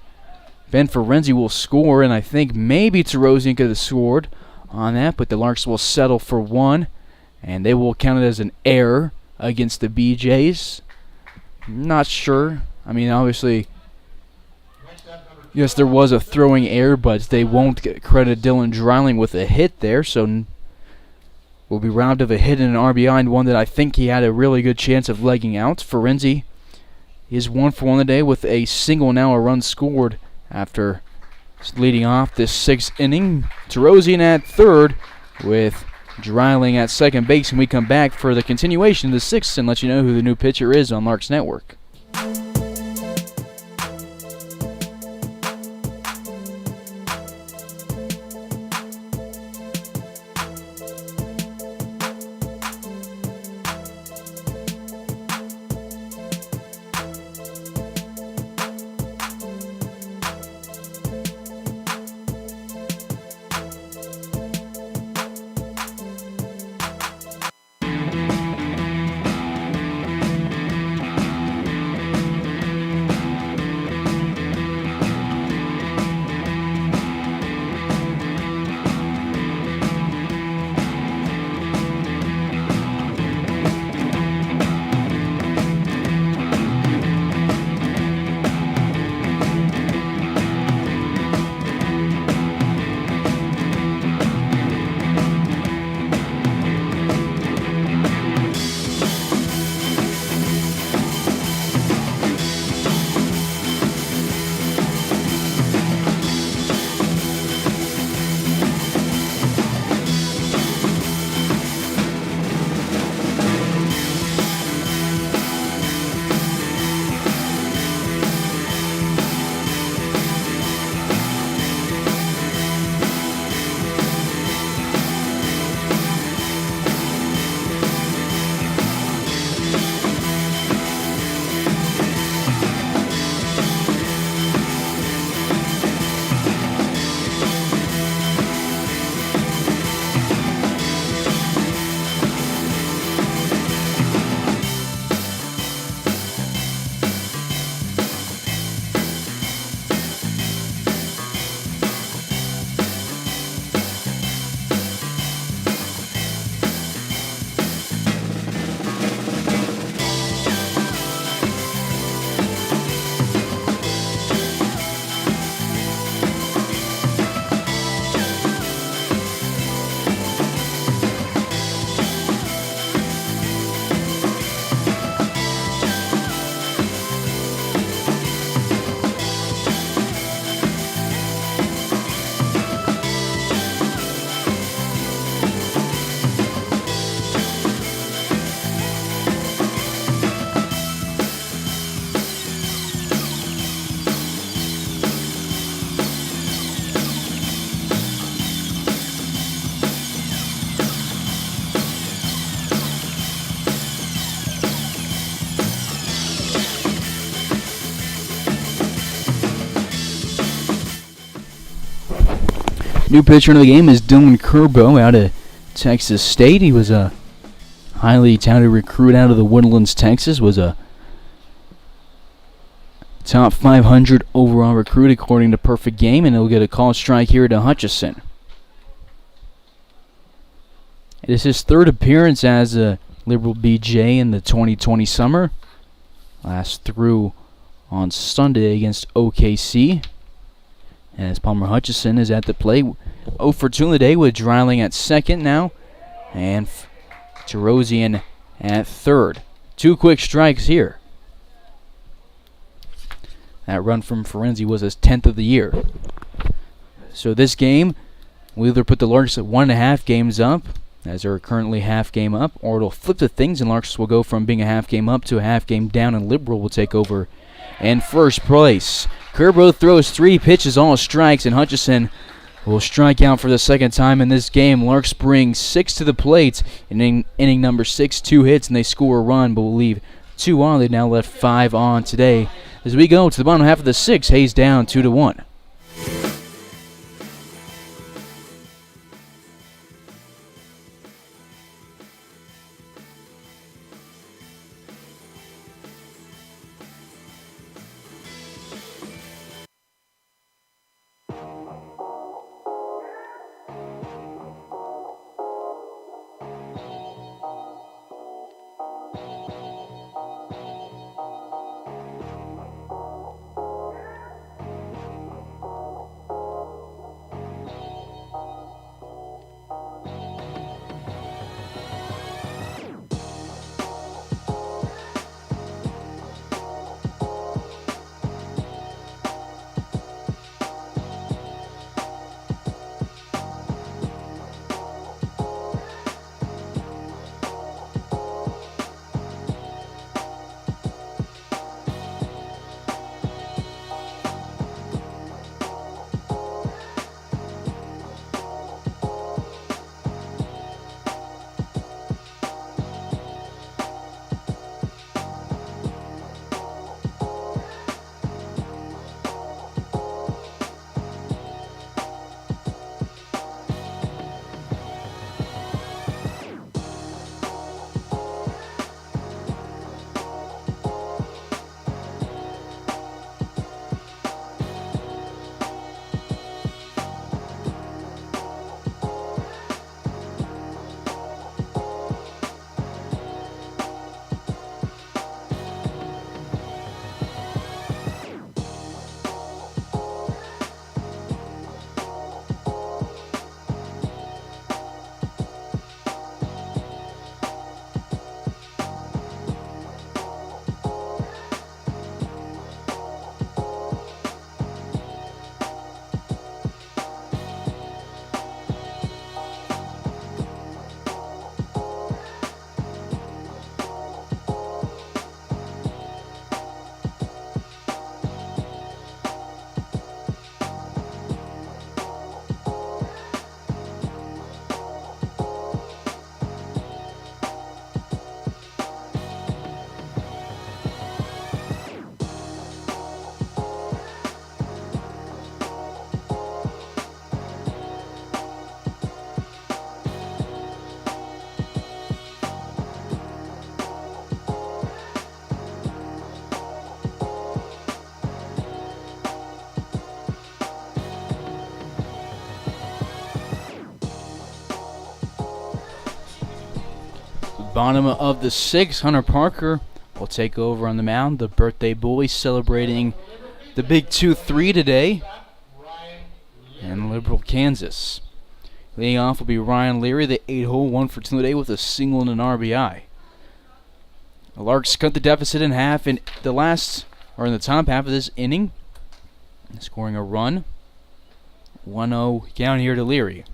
Ben Ferenzi will score, and I think maybe Terosian could have scored on that, but the Larks will settle for 1. And they will count it as an error against the BJs. Not sure. I mean, obviously, yes, there was a throwing error, but they won't credit Dylan Dreiling with a hit there. So will be robbed of a hit and an RBI, and one that I think he had a really good chance of legging out. Ferenzi is 1 for 1 today with a single, now a run scored after leading off this 6th inning. Tarosian at third with Dreiling at second base, and we come back for the continuation of the 6th and let you know who the new pitcher is on Larks Network. New pitcher in the game is Dylan Curbo out of Texas State. He was a highly touted recruit out of the Woodlands, Texas. Was a top 500 overall recruit according to Perfect Game, and he'll get a call strike here to Hutchison. It is his 3rd appearance as a Liberal BJ in the 2020 summer. Last through on Sunday against OKC. As Palmer Hutchison is at the plate. 0 for 2 in the day with Dreiling at second now. And Tarosian at third. 2 quick strikes here. That run from Ferenzi was his 10th of the year. So this game, we'll either put the Larks at 1.5 games up, as they're currently half game up, or it'll flip the things and Larks will go from being a half game up to a half game down, and Liberal will take over in first place. Curbo throws 3 pitches, all strikes, and Hutchison will strike out for the 2nd time in this game. Larks bring 6 to the plate in inning number 6, 2 hits, and they score a run, but will leave 2 on. They now left 5 on today. As we go to the bottom half of the 6th, Hayes down 2-1. Bottom of the 6th, Hunter Parker will take over on the mound. The birthday boy celebrating the big 2-3 today in Liberal, Kansas. Leading off will be Ryan Leary, the 8-hole, 1 for 2 today with a single and an RBI. The Larks cut the deficit in half in the top half of this inning, scoring a run. 1-0 count here to Leary.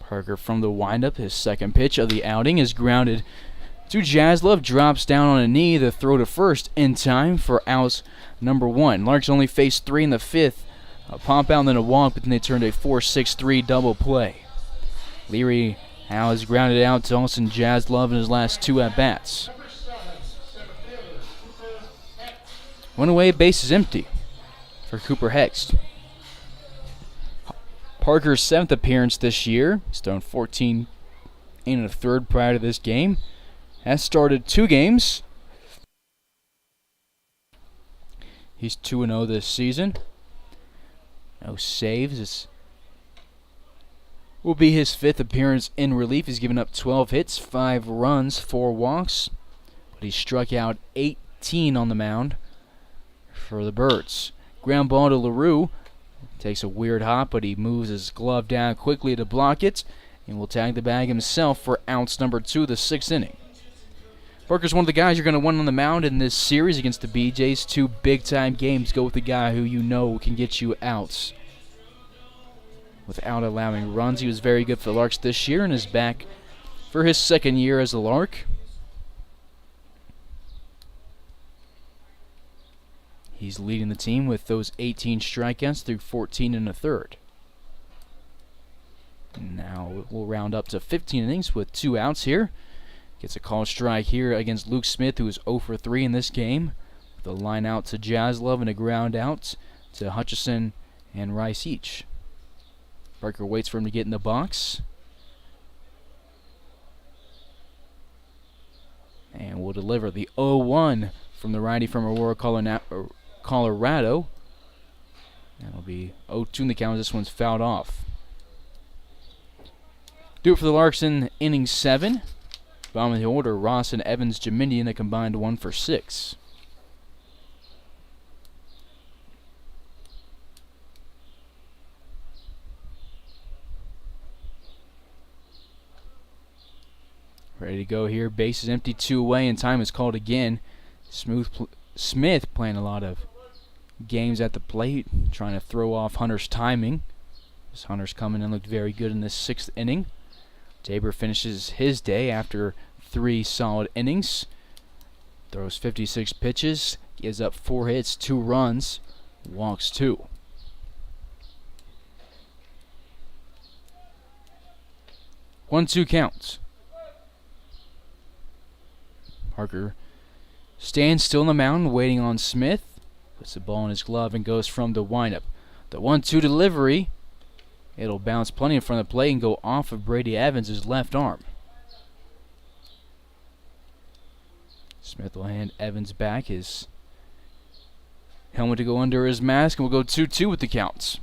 Parker from the windup, his second pitch of the outing is grounded to Jaslov, drops down on a knee, the throw to first in time for out number 1. Larks only faced 3 in the 5th, a pop out and then a walk, but then they turned a 4-6-3 double play. Leary now is grounded out to Austin Jaslov in his last 2 at-bats. One away, base is empty for Cooper Hext. Parker's 7th appearance this year. He's thrown 14 and a third prior to this game. Has started 2 games. He's 2-0 this season. No saves. This will be his 5th appearance in relief. He's given up 12 hits, 5 runs, 4 walks. But he struck out 18 on the mound for the Birds. Ground ball to LaRue. Takes a weird hop, but he moves his glove down quickly to block it and will tag the bag himself for outs number 2, the 6th inning. Parker's one of the guys you're going to want on the mound in this series against the BJs. 2 big-time games. Go with the guy who you know can get you outs without allowing runs. He was very good for the Larks this year and is back for his 2nd year as a Lark. He's leading the team with those 18 strikeouts through 14 and a third. Now we'll round up to 15 innings with 2 outs here. Gets a called strike here against Luke Smith, who is 0 for 3 in this game. With a line out to Jaslov and a ground out to Hutchison and Rice each. Parker waits for him to get in the box. And will deliver the 0-1 from the righty from Aurora, Colorado. That'll be 0-2 in the count. This one's fouled off. Do it for the Larks in inning 7. Bottom of the order, Ross and Evans Jamindian, a combined 1 for 6. Ready to go here. Base is empty, 2 away, and time is called again. Smith playing a lot of games at the plate, trying to throw off Hunter's timing. As Hunter's coming and looked very good in this 6th inning. Tabor finishes his day after 3 solid innings. Throws 56 pitches, gives up 4 hits, 2 runs, walks 2. One-two counts. Parker stands still on the mound, waiting on Smith. Puts the ball in his glove and goes from the windup. The 1-2 delivery. It'll bounce plenty in front of the plate and go off of Brady Evans' left arm. Smith will hand Evans back his helmet to go under his mask, and we'll go 2-2 with the counts.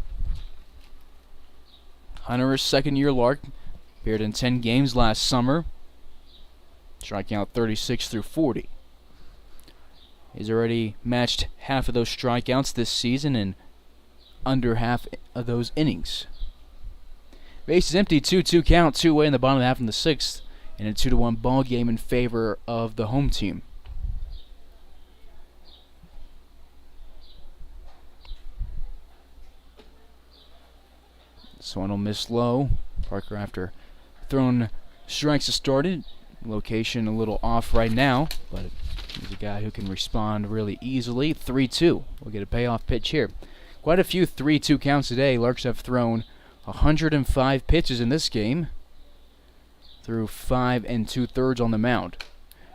Hunter is 2nd-year Lark. Appeared in 10 games last summer. Striking out 36 through 40. He's already matched half of those strikeouts this season and under half of those innings. Base is empty, 2-2 count, 2 away in the bottom half in the 6th, and a 2-1 ball game in favor of the home team. This one will miss low. Parker, after throwing strikes, has started. Location a little off right now, but he's a guy who can respond really easily. 3-2. We'll get a payoff pitch here. Quite a few 3-2 counts today. Larks have thrown 105 pitches in this game through 5 2/3 on the mound.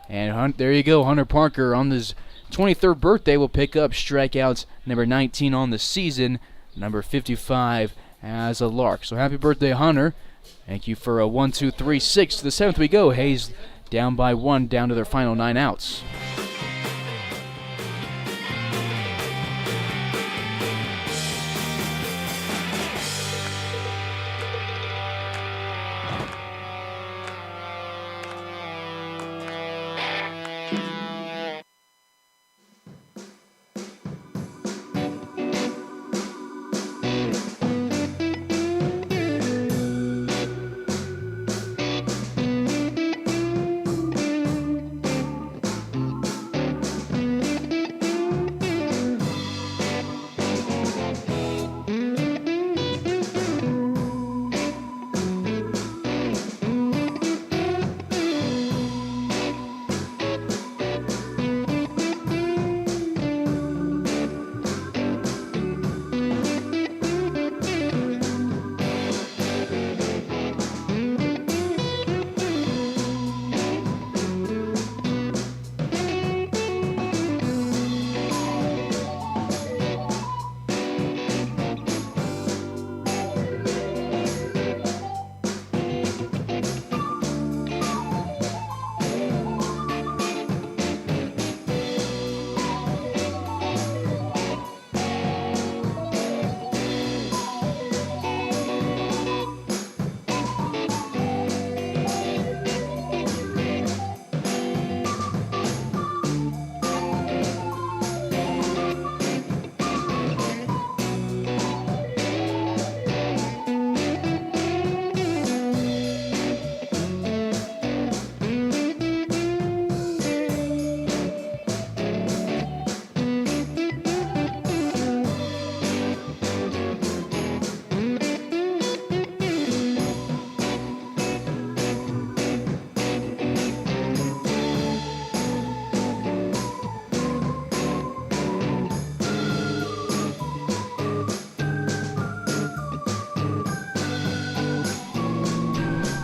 And there you go. Hunter Parker on his 23rd birthday will pick up strikeouts number 19 on the season, number 55 as a Lark. So happy birthday, Hunter. Thank you for a 1, 2, 3, 6. To the 7th we go. Hayes down by 1, down to their final 9 outs.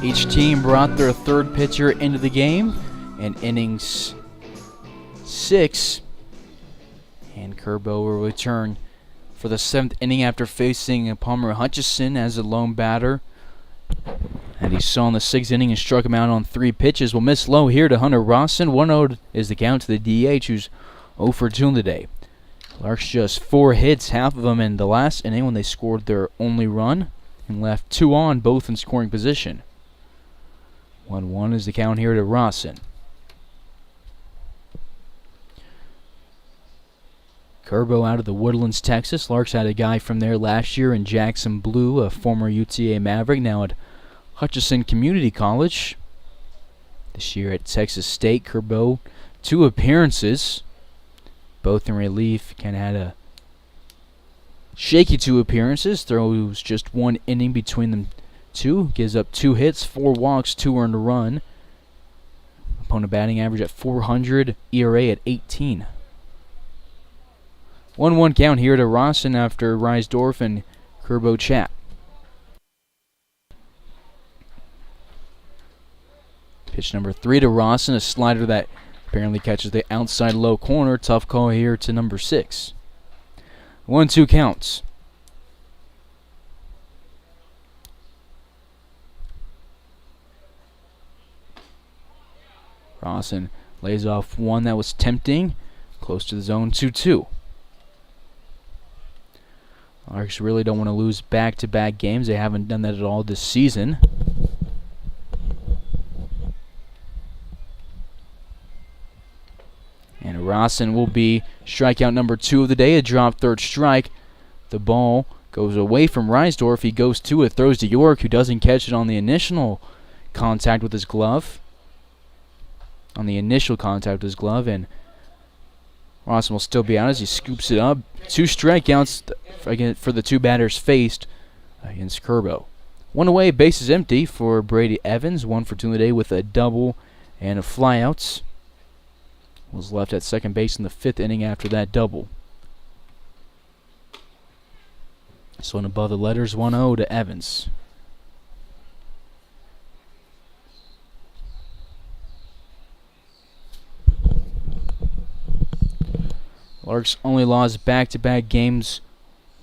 Each team brought their third pitcher into the game in innings 6. And Kerbo will return for the 7th inning after facing Palmer Hutchison as a lone batter. And he saw in the 6th inning and struck him out on 3 pitches. Will miss low here to Hunter Rawson. 1-0 is the count to the DH, who's 0 for 2 today. Larks just 4 hits, half of them in the last inning when they scored their only run and left 2 on, both in scoring position. 1-1 is the count here to Rawson. Kerbo out of the Woodlands, Texas. Larks had a guy from there last year in Jackson Blue, a former UTA Maverick, now at Hutchinson Community College. This year at Texas State, Kerbo, 2 appearances, both in relief. Kind of had a shaky 2 appearances. Throws just 1 inning between them 2. Gives up 2 hits, 4 walks, 2 earned a run. Opponent batting average at 400, ERA at 18. 1-1 count here to Rawson after Reisdorf and Kerbo chat. Pitch number 3 to Rawson, a slider that apparently catches the outside low corner. Tough call here to number 6. 1-2 counts. Rawson lays off one that was tempting, close to the zone. 2-2. Larks really don't want to lose back-to-back games. They haven't done that at all this season. And Rawson will be strikeout number 2 of the day, a drop third strike. The ball goes away from Reisdorf. He goes to it, throws to York, who doesn't catch it on the initial contact with his glove. And Rawson will still be out as he scoops it up. 2 strikeouts again for the 2 batters faced against Kerbo. 1 away, bases empty for Brady Evans. 1 for 2 in the day with a double and a flyout. Was left at second base in the 5th inning after that double. So in above the letters, 1-0 to Evans. Larks only lost back-to-back games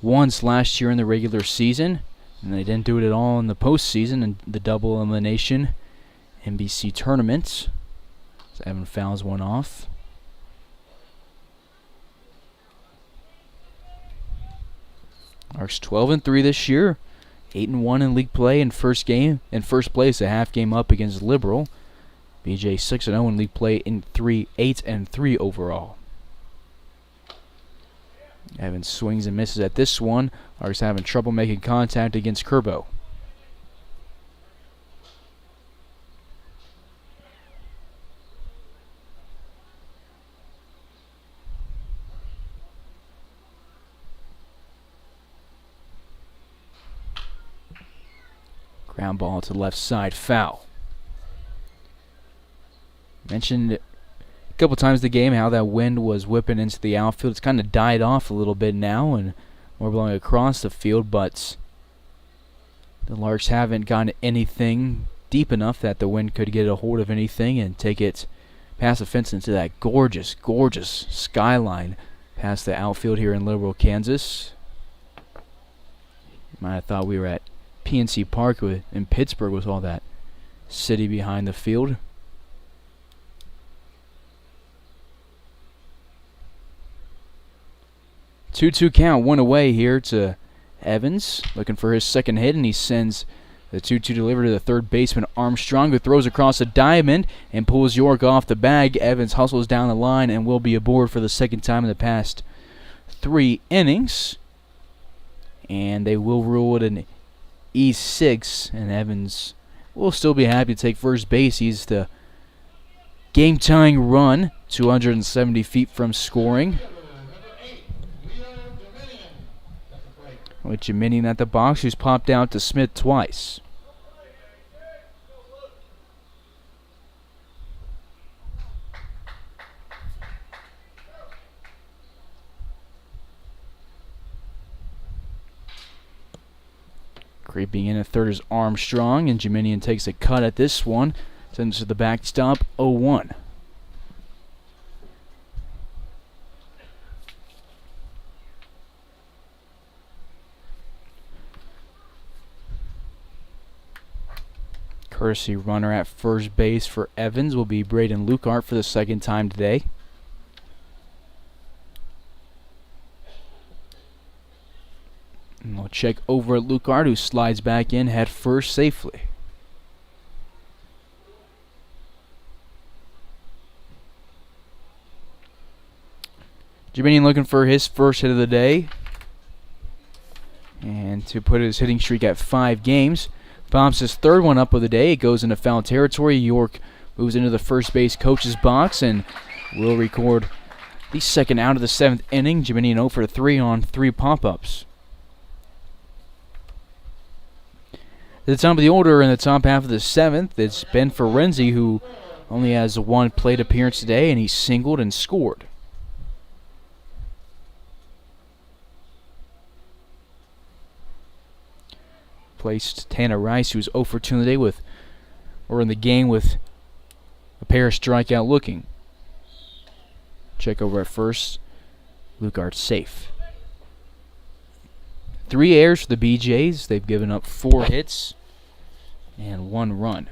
once last year in the regular season, and they didn't do it at all in the postseason and the double elimination NBC tournament. So Evan fouls one off. Larks 12-3 this year, 8-1 in league play in first place, a half game up against Liberal. BJ 6-0 in league play in 8-3 overall. Evans swings and misses at this one. Larks having trouble making contact against Kerbo. Ground ball to left side, foul. Mentioned a couple times the game how that wind was whipping into the outfield. It's kind of died off a little bit now and more blowing across the field, but the Larks haven't gotten anything deep enough that the wind could get a hold of anything and take it past the fence into that gorgeous, gorgeous skyline past the outfield here in Liberal, Kansas. You might have thought we were at PNC Park in Pittsburgh with all that city behind the field. Two count, 1 away here to Evans, looking for his second hit, and he sends the 2-2 delivery to the third baseman Armstrong, who throws across a diamond and pulls York off the bag. Evans hustles down the line and will be aboard for the second time in the past 3 innings. And they will rule it an E6, and Evans will still be happy to take first base. He's the game-tying run, 270 feet from scoring. With Jeminian at the box, who's popped out to Smith twice. Creeping in at third is Armstrong, and Jiminian takes a cut at this one. Sends it to the backstop, 0-1. Courtesy runner at first base for Evans will be Braden Lukart for the second time today. And we'll check over at Lukart, who slides back in head first safely. Jiminian looking for his first hit of the day, and to put his hitting streak at 5 games. Bombs his third one up of the day. It goes into foul territory. York moves into the first base coach's box and will record the second out of the 7th inning. Jiminian 0 for 3 on 3 pop-ups. At the top of the order in the top half of the 7th, it's Ben Ferenzi, who only has 1 plate appearance today, and he singled and scored. Placed Tanner Rice, who's 0 for 2 in the day in the game with a pair of strikeout looking. Check over at first. Lukart's safe. 3 errors for the BJs. They've given up 4 hits and 1 run.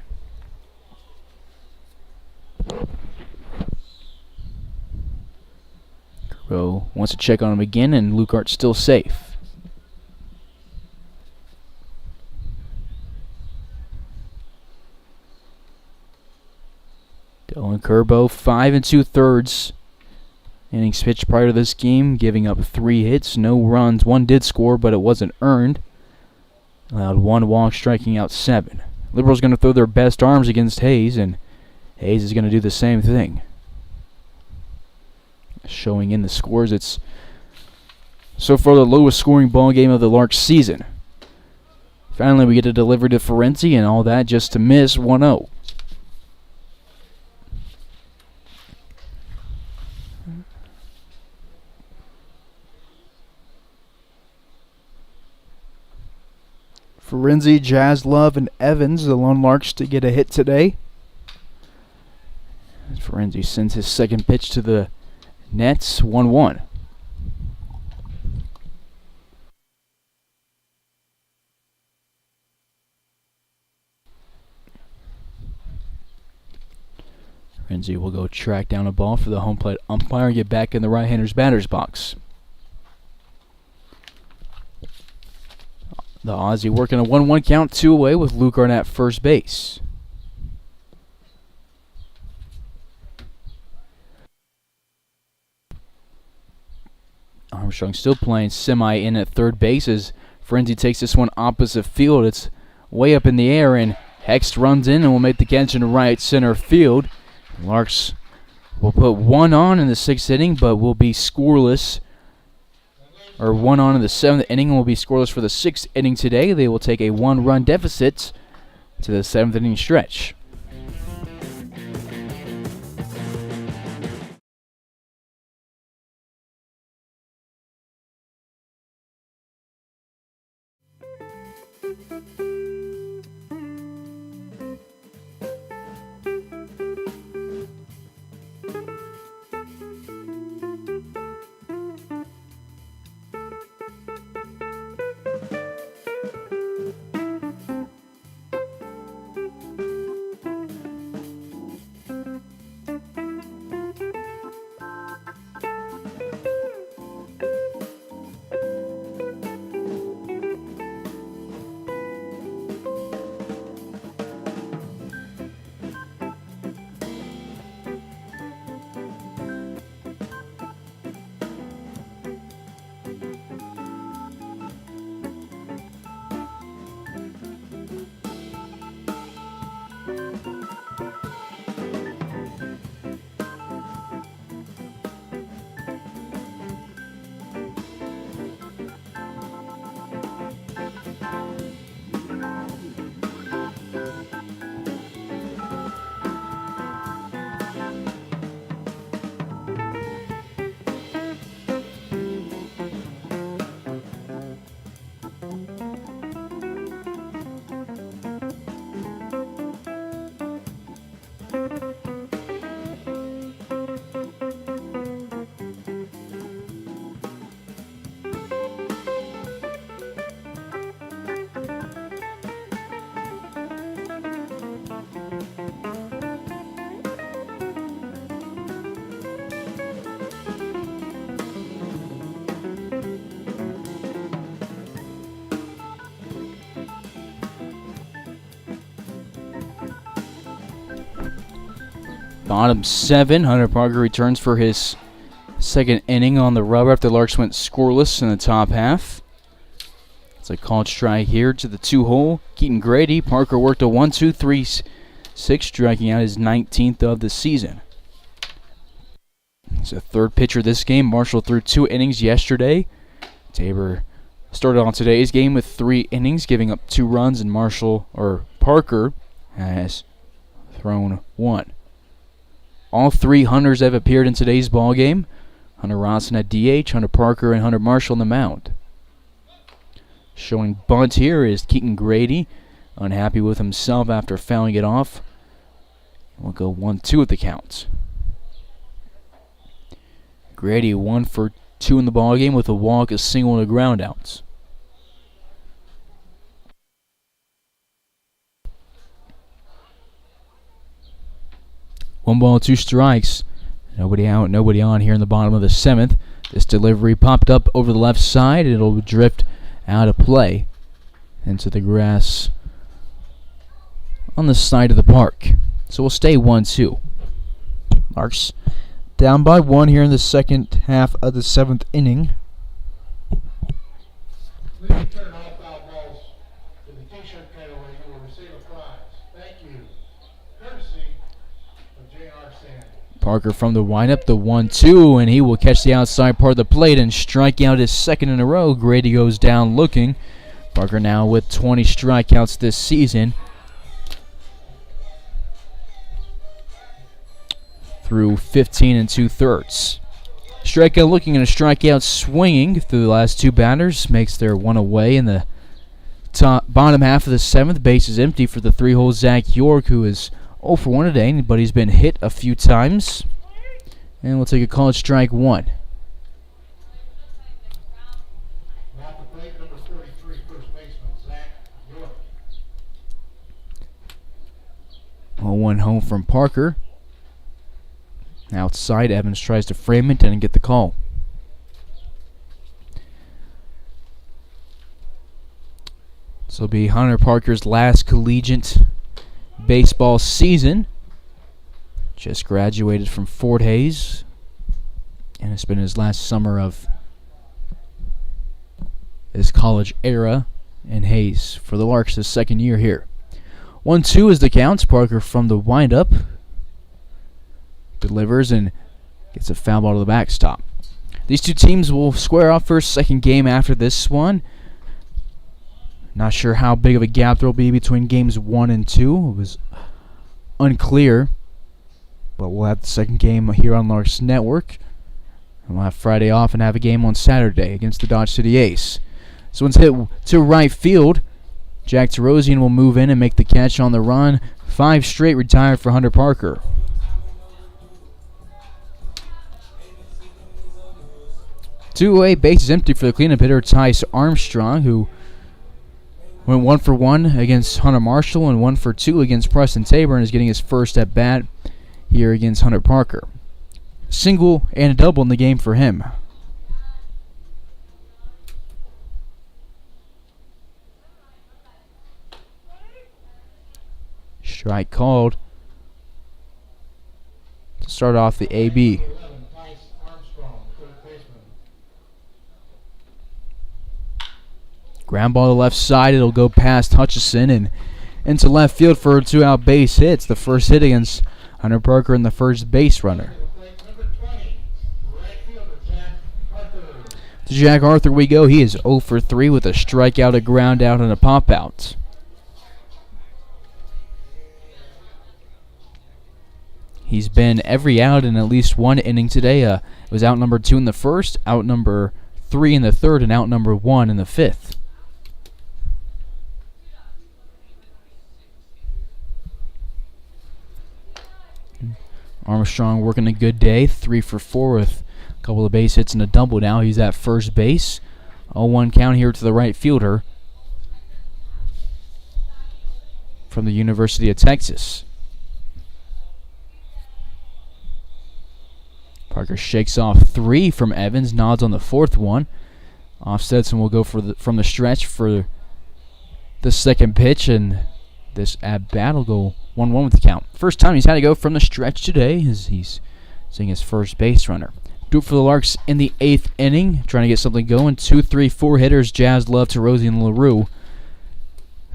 Crow wants to check on him again, and Lukart's still safe. Dylan Curbo, 5 2/3 innings pitched prior to this game, giving up 3 hits, no runs. 1 did score, but it wasn't earned. Allowed 1 walk, striking out 7. Liberals going to throw their best arms against Hayes, and Hayes is going to do the same thing. Showing in the scores, it's so far the lowest scoring ball game of the Larks season. Finally, we get a delivery to Ferenzi, and all that just to miss 1-0. Ferenzi, Jaslove, and Evans, the lone Larks, to get a hit today. Ferenzi sends his second pitch to the Nets, 1-1. Ferenzi will go track down a ball for the home plate umpire and get back in the right-hander's batter's box. The Aussie working a 1-1 count, 2 away with Lukart at first base. Armstrong still playing semi in at third base as Ferenzi takes this one opposite field. It's way up in the air, and Hext runs in and will make the catch in right center field. Larks will put 1 on in the 6th inning, but will be scoreless. Or 1 on in the 7th inning and will be scoreless for the 6th inning today. They will take a 1-run deficit to the 7th inning stretch. Bottom 7, Hunter Parker returns for his second inning on the rubber after the Larks went scoreless in the top half. It's a called strike here to the 2-hole. Keaton Grady. Parker worked a 1-2-3-6, striking out his 19th of the season. He's a third pitcher this game. Marshall threw 2 innings yesterday. Tabor started on today's game with 3 innings, giving up 2 runs, and Parker has thrown 1. All 3 Hunters have appeared in today's ball game. Hunter Ronson at DH, Hunter Parker, and Hunter Marshall on the mound. Showing bunt here is Keaton Grady, unhappy with himself after fouling it off. We'll go 1-2 at the count. Grady 1 for 2 in the ball game with a walk, a single, and a ground out. One ball, 2 strikes. Nobody out, nobody on here in the bottom of the 7th. This delivery popped up over the left side. It'll drift out of play into the grass on the side of the park. So we'll stay 1-2. Larks down by 1 here in the second half of the 7th inning. Please return all foul balls to the T-shirt category. You will receive a prize. Thank you. Courtesy of J.R. Sand. Parker from the windup, the 1-2, and he will catch the outside part of the plate and strike out his second in a row. Grady goes down looking. Parker now with 20 strikeouts this season. Through 15 2/3. Strikeout looking and a strikeout swinging through the last 2 batters. Makes their 1 away in the bottom half of the 7th. Base is empty for the 3-hole Zach York, who is 0 for 1 today, but he's been hit a few times. And we'll take a call at strike 1. Now at the plate, number 43, first baseman, Zach York. 0-1 home from Parker. Outside, Evans tries to frame it and get the call. This will be Hunter Parker's last collegiate baseball season. Just graduated from Fort Hays, and it's been his last summer of his college era in Hays for the Larks, his second year here. 1-2 is the count. Parker from the windup delivers and gets a foul ball to the backstop. These 2 teams will square off for a second game after this one. Not sure how big of a gap there will be between games 1 and 2. It was unclear, but we'll have the second game here on Larks Network. And we'll have Friday off and have a game on Saturday against the Dodge City Ace. This one's hit to right field. Jack Terosian will move in and make the catch on the run. 5 straight retired for Hunter Parker. Two-away, base is empty for the cleanup hitter Tice Armstrong, who went 1 for 1 against Hunter Marshall and 1 for 2 against Preston Tabor, and is getting his first at bat here against Hunter Parker. Single and a double in the game for him. Strike called to start off the AB. Ground ball to the left side. It'll go past Hutchison and into left field for 2 out base hits. The first hit against Hunter Parker and the first base runner. To Jack Arthur we go. He is 0 for 3 with a strikeout, a ground out, and a pop out. He's been every out in at least 1 inning today. It was out number 2 in the first, out number 3 in the third, and out number 1 in the 5th. Armstrong working a good day, 3 for 4 with a couple of base hits and a double now. He's at first base. 0-1 count here to the right fielder from the University of Texas. Parker shakes off 3 from Evans, nods on the 4th one. Offsets and will go from the stretch for the second pitch, and this at bat will go 1-1 with the count. First time he's had to go from the stretch today as he's seeing his first base runner. Do it for the Larks in the 8th inning, trying to get something going. 2, 3, 4 hitters, Jazz Love, Tarosian, and LaRue.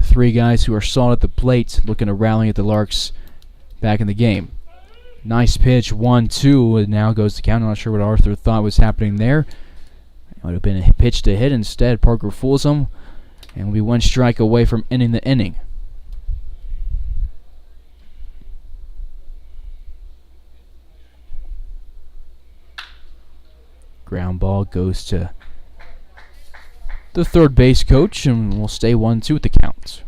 3 guys who are solid at the plate, looking to rally at the Larks back in the game. Nice pitch, 1-2, and now goes to count. I'm not sure what Arthur thought was happening there. It would have been a pitch to hit. Instead, Parker fools him, and will be 1 strike away from ending the inning. Ground ball goes to the third base coach, and will stay 1-2 with the count.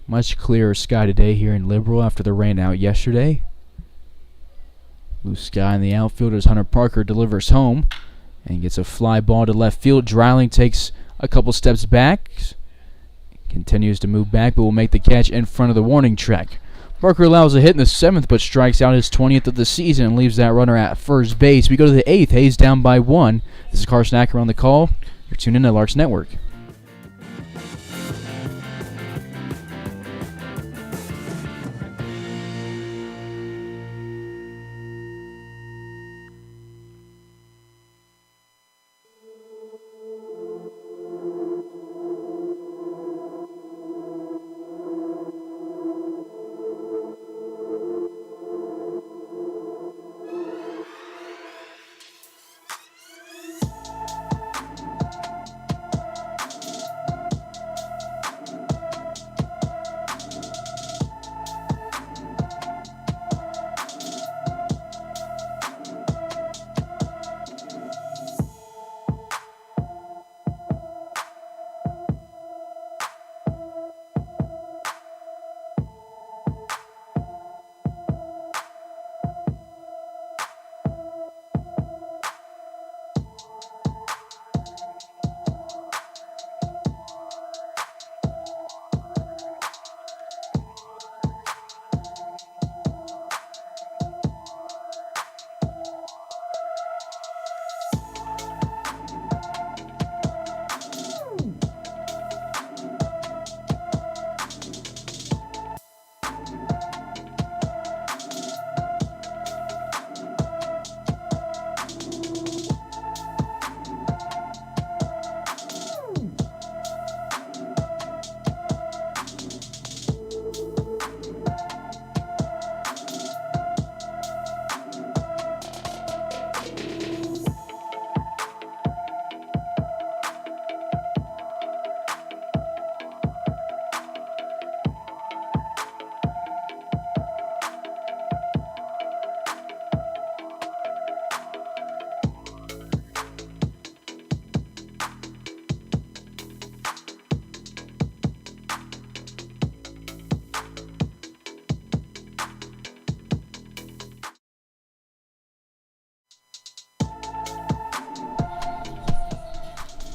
Much clearer sky today here in Liberal after the rain out yesterday. Blue sky in the outfield as Hunter Parker delivers home and gets a fly ball to left field. Dreiling takes a couple steps back, continues to move back, but will make the catch in front of the warning track. Parker allows a hit in the 7th, but strikes out his 20th of the season and leaves that runner at first base. We go to the 8th. Hayes down by 1. This is Carson Acker on the call. You're tuned in to Larks Network.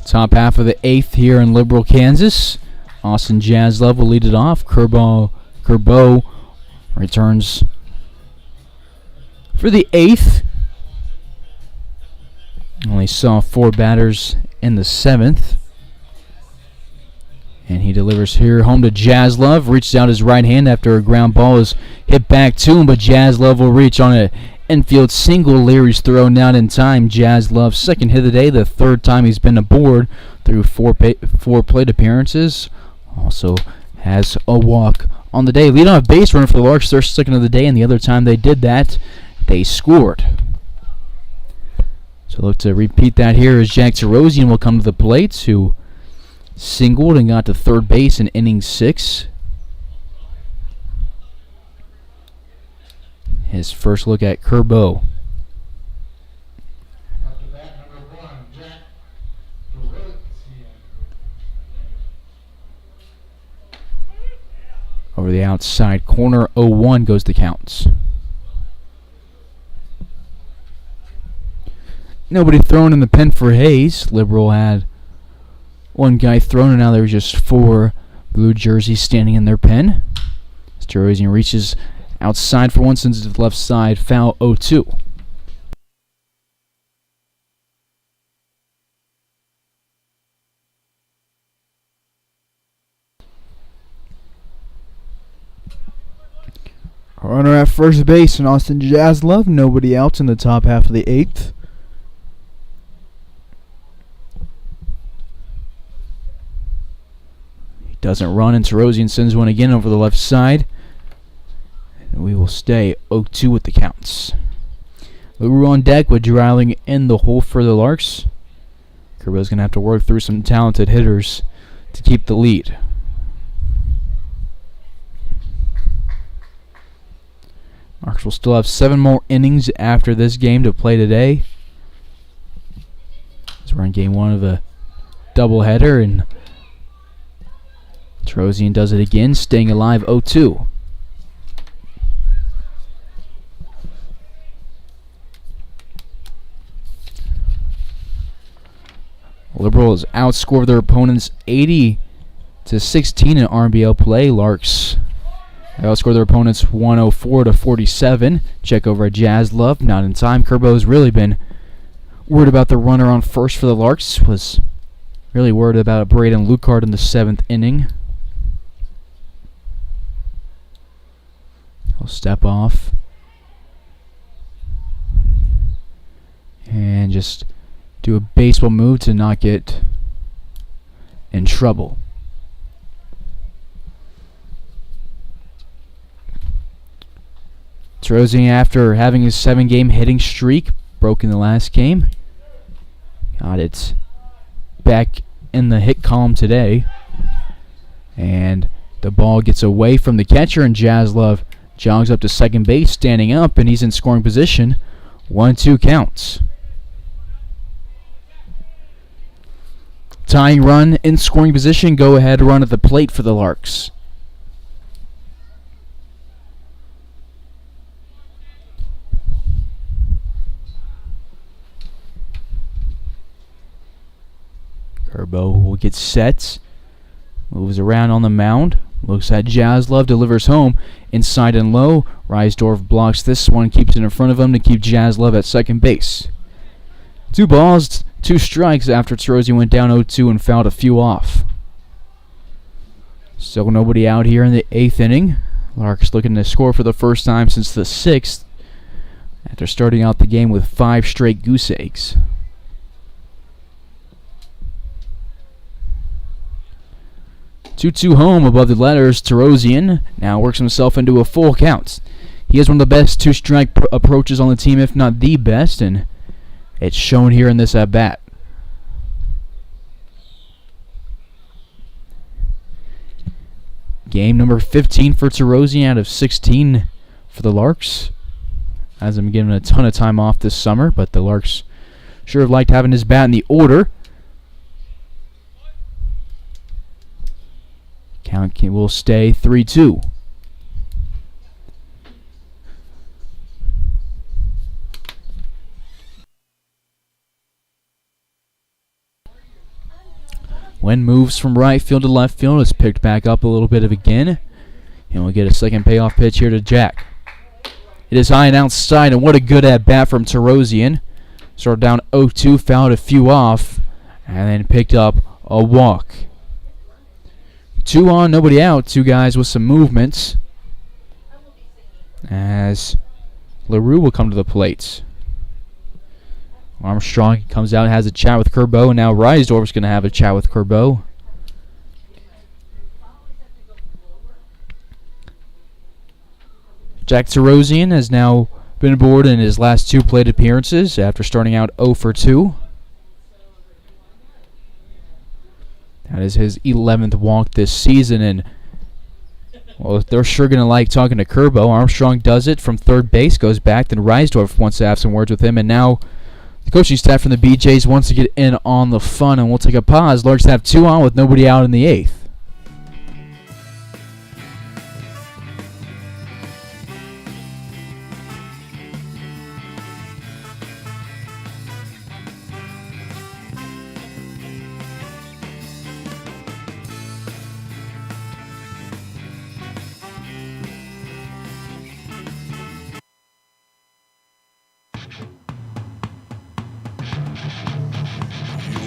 Top half of the 8th here in Liberal, Kansas. Austin Jazz Love will lead it off. Kerbo returns for the 8th. Only saw 4 batters in the 7th. And he delivers here home to Jazz Love. Reaches out his right hand after a ground ball is hit back to him, but Jazz Love will reach on an infield single. Leary's thrown out in time. Jazz Love's second hit of the day, the 3rd time he's been aboard through 4 plate appearances. Also has a walk on the day. Leadoff base runner for the Larks, their second of the day, and the other time they did that, they scored. So look to repeat that here as Jack Tarosian will come to the plate, who singled and got to third base in inning 6. His first look at Kerbo. Up to bat, number 1, Jack Tarosian. Over the outside corner, 0-1 goes the counts. Nobody thrown in the pen for Hayes. Liberal had 1 guy thrown, and now there's just 4 blue jerseys standing in their pen. Tarosian reaches outside for one, sends it to the left side, foul, 0-2. Runner at first base in Austin Jaslove. Nobody else in the top half of the 8th. He doesn't run, and Tarosian sends one again over the left side. And we will stay 0-2 with the counts. LaRue on deck with Dreiling in the hole for the Larks. Kerbo's going to have to work through some talented hitters to keep the lead. Larks will still have 7 more innings after this game to play today. As we're in game 1 of a doubleheader, and Tarosian does it again, staying alive 0-2. Liberal has outscored their opponents 80-16 in RBL play. Larks outscored their opponents 104-47. Check over at Jaslove. Not in time. Kerbo's really been worried about the runner on first for the Larks. Was really worried about Braden Lucard in the 7th inning. He'll step off and just do a baseball move to not get in trouble. Tarosian, after having his 7-game hitting streak, broke in the last game. Got it back in the hit column today. And the ball gets away from the catcher, and Jaslove jogs up to second base, standing up, and he's in scoring position. 1-2 counts. Tying run in scoring position. Go ahead run at the plate for the Larks. Kerbo will get set. Moves around on the mound. Looks at Jaslove. Delivers home. Inside and low. Reisdorf blocks this one. Keeps it in front of him to keep Jaslove at second base. 2 balls, 2 strikes after Tarosian went down 0-2 and fouled a few off. Still nobody out here in the 8th inning. Larks looking to score for the first time since the 6th after starting out the game with 5 straight goose eggs. Two home above the letters. Tarosian now works himself into a full count. He has one of the best 2-strike approaches on the team, if not the best, and it's shown here in this at-bat. Game number 15 for Tarosian out of 16 for the Larks. Hasn't been given a ton of time off this summer, but the Larks sure have liked having his bat in the order. Count will stay 3-2. When moves from right field to left field, is picked back up a little bit of again. And we'll get a second payoff pitch here to Jack. It is high and outside, and what a good at-bat from Tarosian. Started down 0-2, fouled a few off, and then picked up a walk. 2 on, nobody out. 2 guys with some movements. As LaRue will come to the plate. Armstrong comes out and has a chat with Kerbo, and now Reisdorf's going to have a chat with Kerbo. Jack Tarosian has now been aboard in his last 2 plate appearances after starting out 0-2. That is his 11th walk this season, and well, they're sure going to like talking to Kerbo. Armstrong does it from third base, goes back, then Reisdorf wants to have some words with him, and now the coaching staff from the BJs wants to get in on the fun, and we'll take a pause. Larks have 2 on with nobody out in the 8th.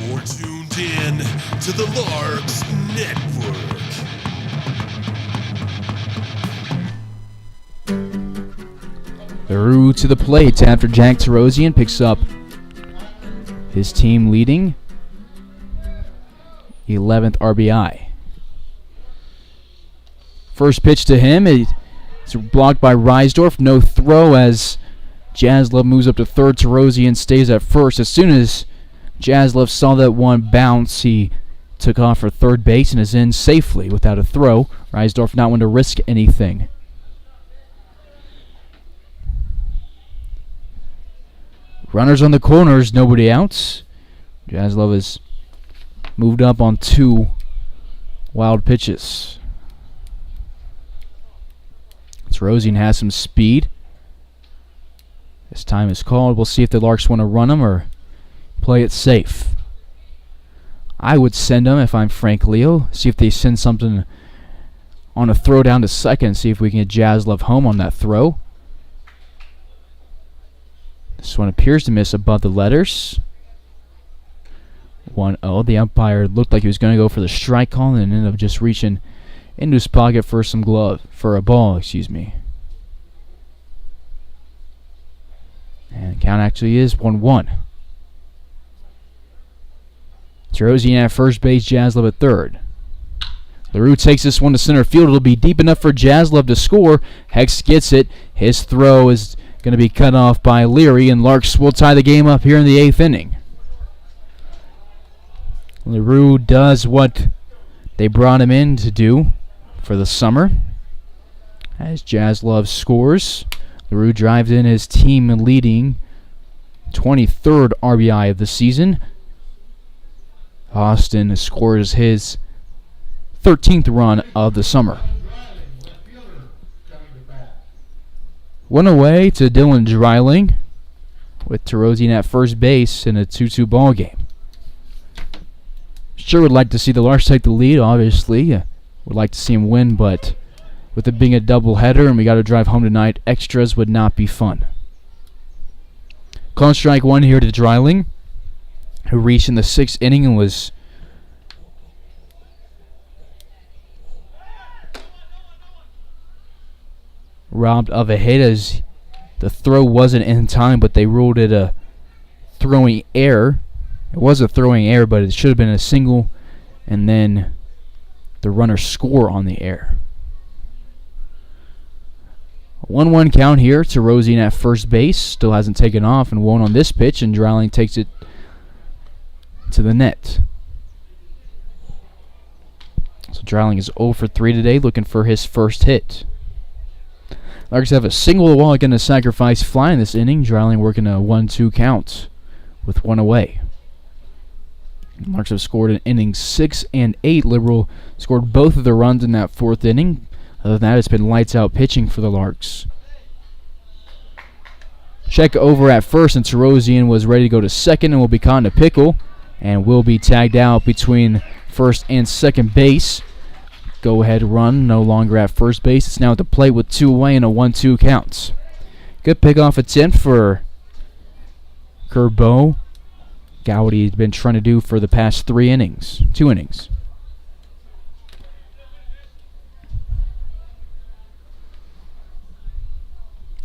You're tuned in to the Larks Network. LaRue to the plate after Jack Tarosian picks up his team leading 11th RBI. First pitch to him, it's blocked by Reisdorf. No throw as Jaslov moves up to third. Tarosian stays at first. As soon as Jaslov saw that one bounce, he took off for third base and is in safely without a throw. Reisdorf not one to risk anything. Runners on the corners, nobody out. Jaslov has moved up on 2 wild pitches. Tarosian has some speed. This time is called. We'll see if the Larks want to run him or play it safe. I would send him if I'm Frank Leo. See if they send something on a throw down to second. See if we can get Jaslov home on that throw. This one appears to miss above the letters. 1-0. The umpire looked like he was going to go for the strike call and ended up just reaching into his pocket for a ball, excuse me. And the count actually is 1-1. Tarosian at first base, Jaslov at third. LaRue takes this one to center field. It'll be deep enough for Jaslov to score. Hex gets it. His throw is going to be cut off by Leary, and Larks will tie the game up here in the 8th inning. LaRue does what they brought him in to do for the summer. As Jaslov scores, LaRue drives in his team leading 23rd RBI of the season. Austin scores his 13th run of the summer. One away to Dylan Dreiling with Tarosian at first base in a 2-2 ball game. Sure would like to see the Larks take the lead, obviously. Would like to see him win, but with it being a doubleheader and we got to drive home tonight, extras would not be fun. Call strike 1 here to Dreiling, who reached in the 6th inning and was robbed of a hit as the throw wasn't in time, but they ruled it a throwing error. It was a throwing error, but it should have been a single, and then the runner score on the error. 1-1 count here. Tarosian at first base. Still hasn't taken off and won't on this pitch, and Dreiling takes it to the net. So Dreiling is 0 for 3 today, looking for his first hit. Larks have a single while again to sacrifice fly in this inning. Dreiling working a 1-2 count with 1 away. Larks have scored in innings 6 and 8. Liberal scored both of the runs in that 4th inning. Other than that, it's been lights out pitching for the Larks. Check over at first, and Tarosian was ready to go to second and will be caught in a pickle and will be tagged out between first and second base. Go ahead run no longer at first base. It's now at the plate with 2 away and a 1-2 count. Good pickoff attempt for Kerbo. Got what he's been trying to do for the past 2 innings.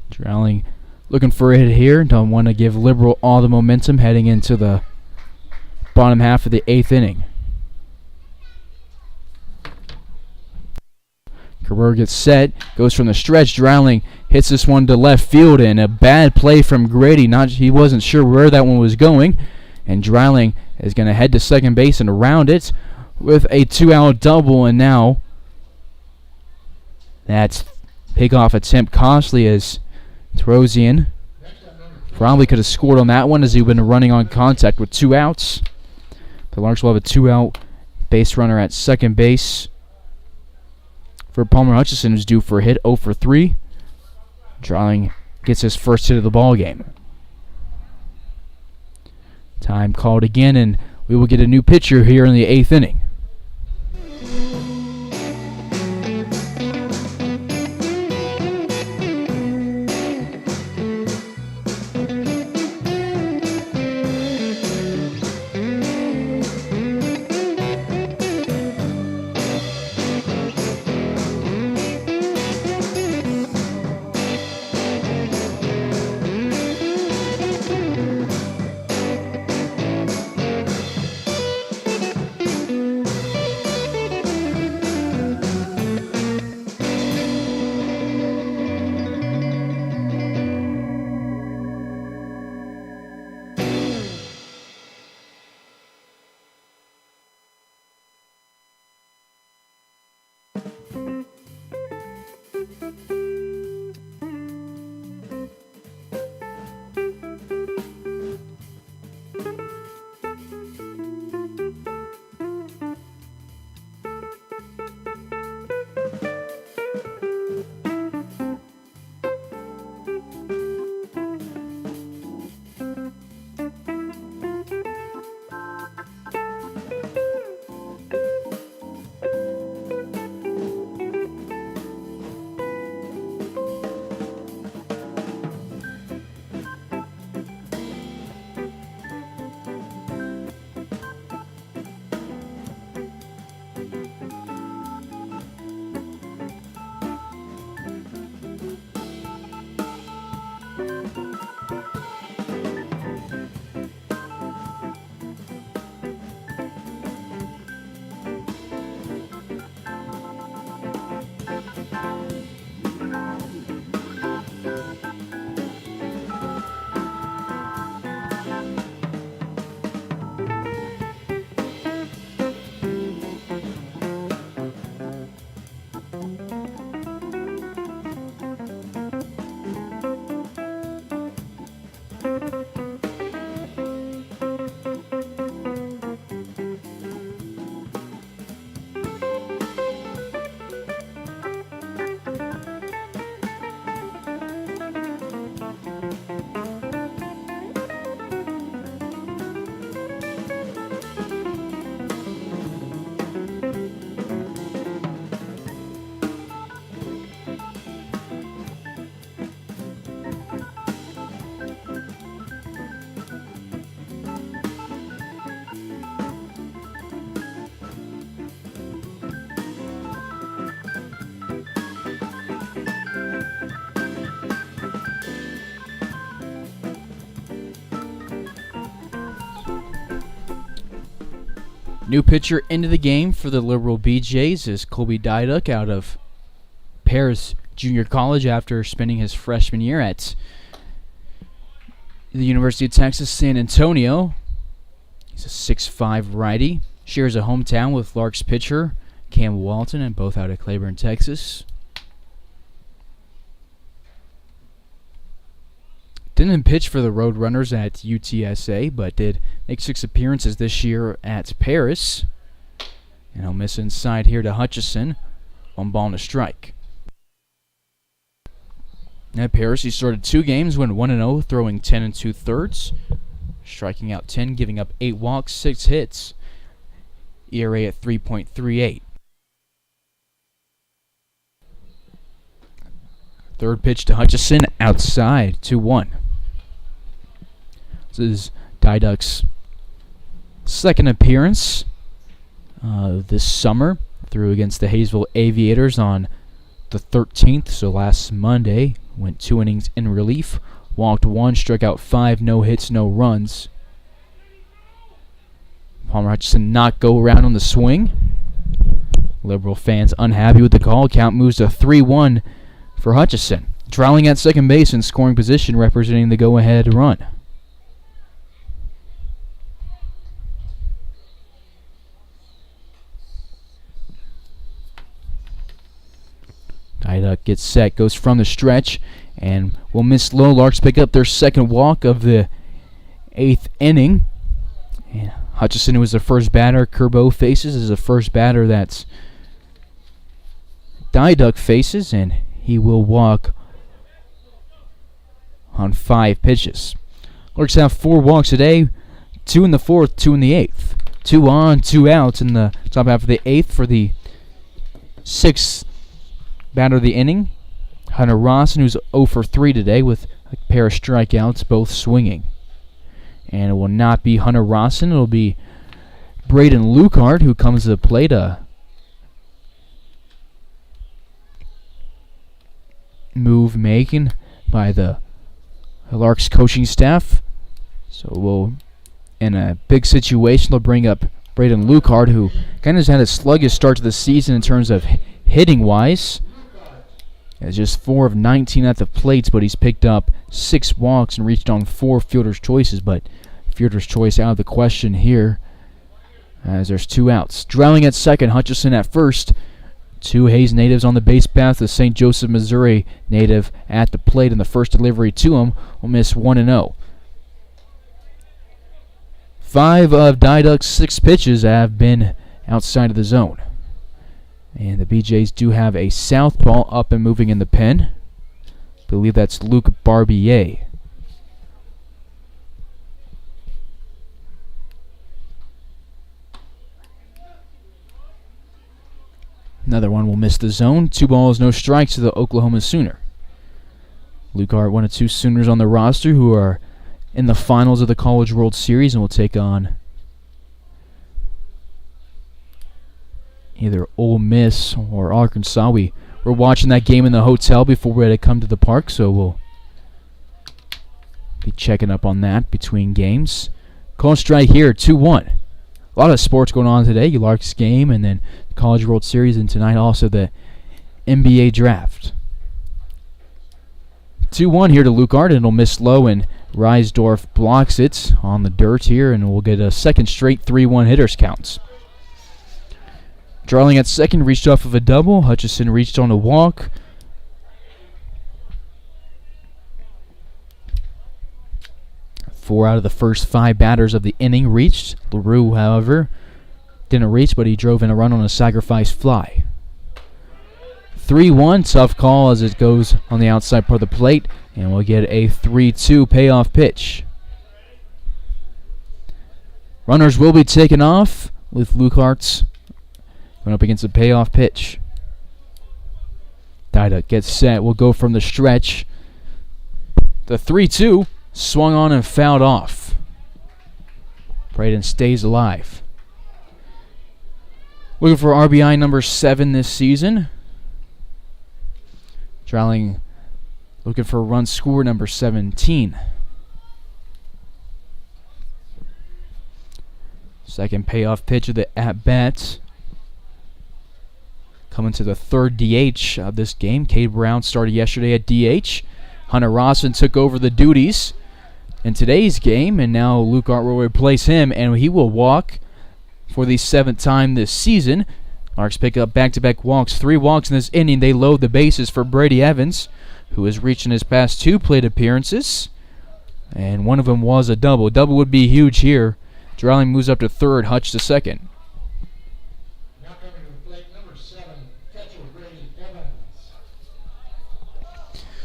Dreiling looking for a hit here. Don't want to give Liberal all the momentum heading into the bottom half of the 8th inning. Kerber gets set, goes from the stretch. Dreiling hits this one to left field, and a bad play from Grady. He wasn't sure where that one was going, and Dreiling is going to head to second base and around it with a 2-out double, and now that's pickoff attempt costly as Tarosian probably could have scored on that one as he'd been running on contact with 2 outs. The Larks will have a 2-out base runner at second base for Palmer Hutchison, who's due for a hit, 0 for 3. Dreiling gets his first hit of the ball game. Time called again, and we will get a new pitcher here in the 8th inning. New pitcher into the game for the Liberal BJs is Colby Dyduk out of Paris Junior College after spending his freshman year at the University of Texas San Antonio. He's a 6'5" righty. Shares a hometown with Larks pitcher Cam Walton, and both out of Claiborne, Texas. Didn't pitch for the Roadrunners at UTSA, but did make 6 appearances this year at Paris. And he'll miss inside here to Hutchison. 1 ball and a strike. At Paris, he started 2 games, went 1-0, throwing 10 2/3, striking out 10, giving up 8 walks, 6 hits. ERA at 3.38. Third pitch to Hutchison, outside, 2-1. This is Dyduk's second appearance this summer. Threw against the Hayesville Aviators on the 13th, so last Monday. Went 2 innings in relief. Walked 1, struck out 5, no hits, no runs. Palmer Hutchison not go around on the swing. Liberal fans unhappy with the call. Count moves to 3-1 for Hutchison. Trailing at second base in scoring position, representing the go-ahead run. Dyduk gets set, goes from the stretch, and will miss low. Larks pick up their second walk of the 8th inning. And Hutchison, who was the first batter Kerbo faces, is the first batter that's Dyduk faces, and he will walk on 5 pitches. Larks have 4 walks today, 2 in the 4th, 2 in the 8th. 2 on, 2 outs in the top half of the 8th for the 6th batter of the inning. Hunter Rawson, who's 0 for 3 today with a pair of strikeouts, both swinging. And it will not be Hunter Rawson. It will be Braden Lucart, who comes to the plate. A move making by the Larks coaching staff. So we'll, in a big situation, they'll bring up Braden Lucart, who kind of has had a sluggish start to the season in terms of hitting-wise. It's just 4 of 19 at the plates, but he's picked up 6 walks and reached on 4 fielder's choices. But fielder's choice out of the question here, as there's 2 outs. Drowning at second, Hutchison at first. 2 Hayes natives on the base path. The St. Joseph, Missouri native at the plate, and the first delivery to him will miss 1-0. 5 of Dyduk's 6 pitches have been outside of the zone. And the BJs do have a southpaw up and moving in the pen. I believe that's Luke Barbier. Another one will miss the zone. 2 balls, no strikes to the Oklahoma Sooner. Lucart, one of 2 Sooners on the roster who are in the finals of the College World Series and will take on either Ole Miss or Arkansas. We're watching that game in the hotel before we're to come to the park, so we'll be checking up on that between games. Call strike here, 2-1. A lot of sports going on today. Larks game, and then the College World Series, and tonight also the NBA Draft. 2-1 here to Lucart, and it'll miss low, and Reisdorf blocks it on the dirt here, and we'll get a second straight 3-1 hitters counts. Darling at second reached off of a double. Hutchison reached on a walk. Four out of the first 5 batters of the inning reached. LaRue, however, didn't reach, but he drove in a run on a sacrifice fly. 3-1, tough call as it goes on the outside part of the plate, and we'll get a 3-2 payoff pitch. Runners will be taken off with Lucart's going up against a payoff pitch. Dyduk gets set. We'll go from the stretch. The 3-2 swung on and fouled off. Braden stays alive. Looking for RBI number 7 this season. Trailing, looking for run score number 17. Second payoff pitch of the at-bat. Coming to the third DH of this game. Cade Brown started yesterday at DH. Hunter Rosson took over the duties in today's game, and now Luke Art will replace him, and he will walk for the 7th time this season. Larks pick up back-to-back walks, 3 walks in this inning. They load the bases for Brady Evans, who has reached in his past 2 plate appearances, and one of them was a double. Double would be huge here. Dreiling moves up to third, Hutch to second. Now coming to the plate, number 7, catcher Brady Evans.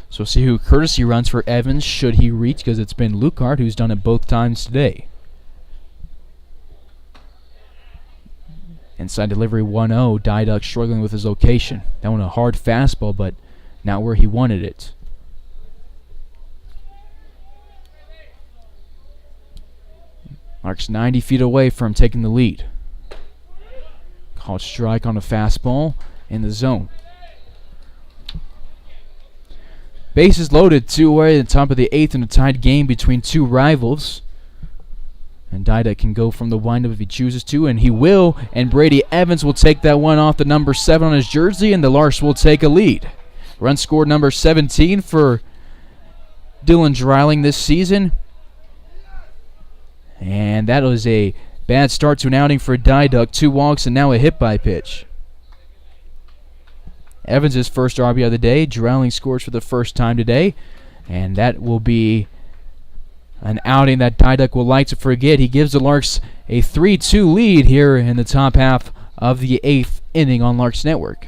So see who courtesy runs for Evans should he reach, because it's been Lucart who's done it both times today. Inside delivery 1-0. Diduck struggling with his location. That one a hard fastball, but not where he wanted it. Larks 90 feet away from taking the lead. Called strike on a fastball in the zone. Bases loaded, 2 away at the top of the 8th in a tied game between 2 rivals. And Diduck can go from the windup if he chooses to, and he will. And Brady Evans will take that one off the number 7 on his jersey, and the Larks will take a lead. Run scored number 17 for Dylan Dreiling this season. And that was a bad start to an outing for Diduck. 2 walks and now a hit by pitch. Evans' first RBI of the day. Dreiling scores for the first time today. And that will be an outing that Diduck will like to forget. He gives the Larks a 3-2 lead here in the top half of the 8th inning on Larks Network.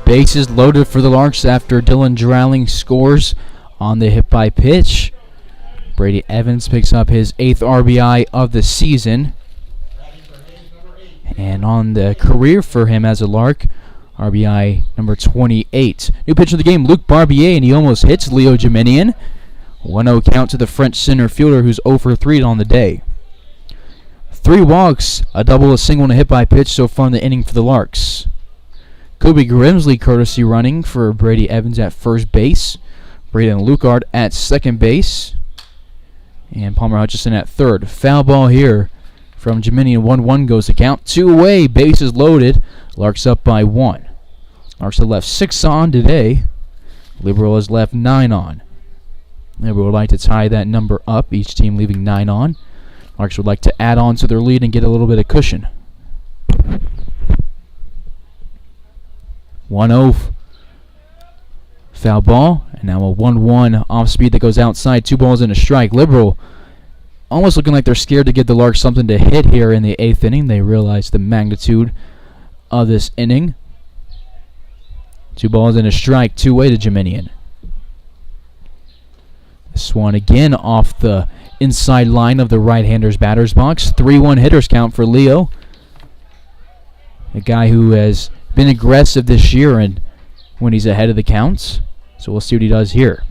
Bases loaded for the Larks after Dylan Dreiling scores on the hit by pitch. Brady Evans picks up his 8th RBI of the season. And on the career for him as a Lark, RBI number 28. New pitcher of the game, Luke Barbier, and he almost hits Leo Geminian. 1-0 count to the French center fielder who's 0 for 3 on the day. 3 walks, a double, a single, and a hit by pitch so far in the inning for the Larks. Kobe Grimsley courtesy running for Brady Evans at first base. Braden Lucard at second base. And Palmer Hutchison at third. Foul ball here from Jiminian. 1-1 goes the count. 2 away, bases loaded. Larks up by 1. Larks have left 6 on today. Liberal has left 9 on. Liberal would like to tie that number up, each team leaving 9 on. Larks would like to add on to their lead and get a little bit of cushion. 1-0 foul ball, and now a 1-1 off speed that goes outside. 2 balls and a strike. Liberal almost looking like they're scared to give the Larks something to hit here in the 8th inning. They realize the magnitude of this inning. 2 balls and a strike, 2-way to Jiminian. This one again off the inside line of the right-hander's batter's box. 3-1 hitters count for Leo. A guy who has been aggressive this year and when he's ahead of the counts. So we'll see what he does here.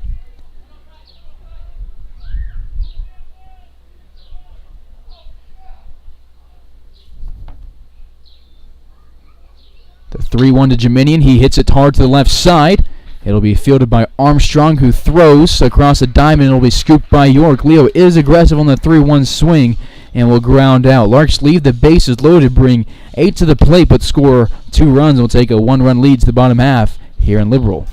The 3-1 to Jiminian. He hits it hard to the left side. It'll be fielded by Armstrong, who throws across the diamond. It'll be scooped by York. Leo is aggressive on the 3-1 swing and will ground out. Larks leave the bases loaded, bring 8 to the plate, but score 2 runs. Will take a 1-run lead to the bottom half here in Liberal.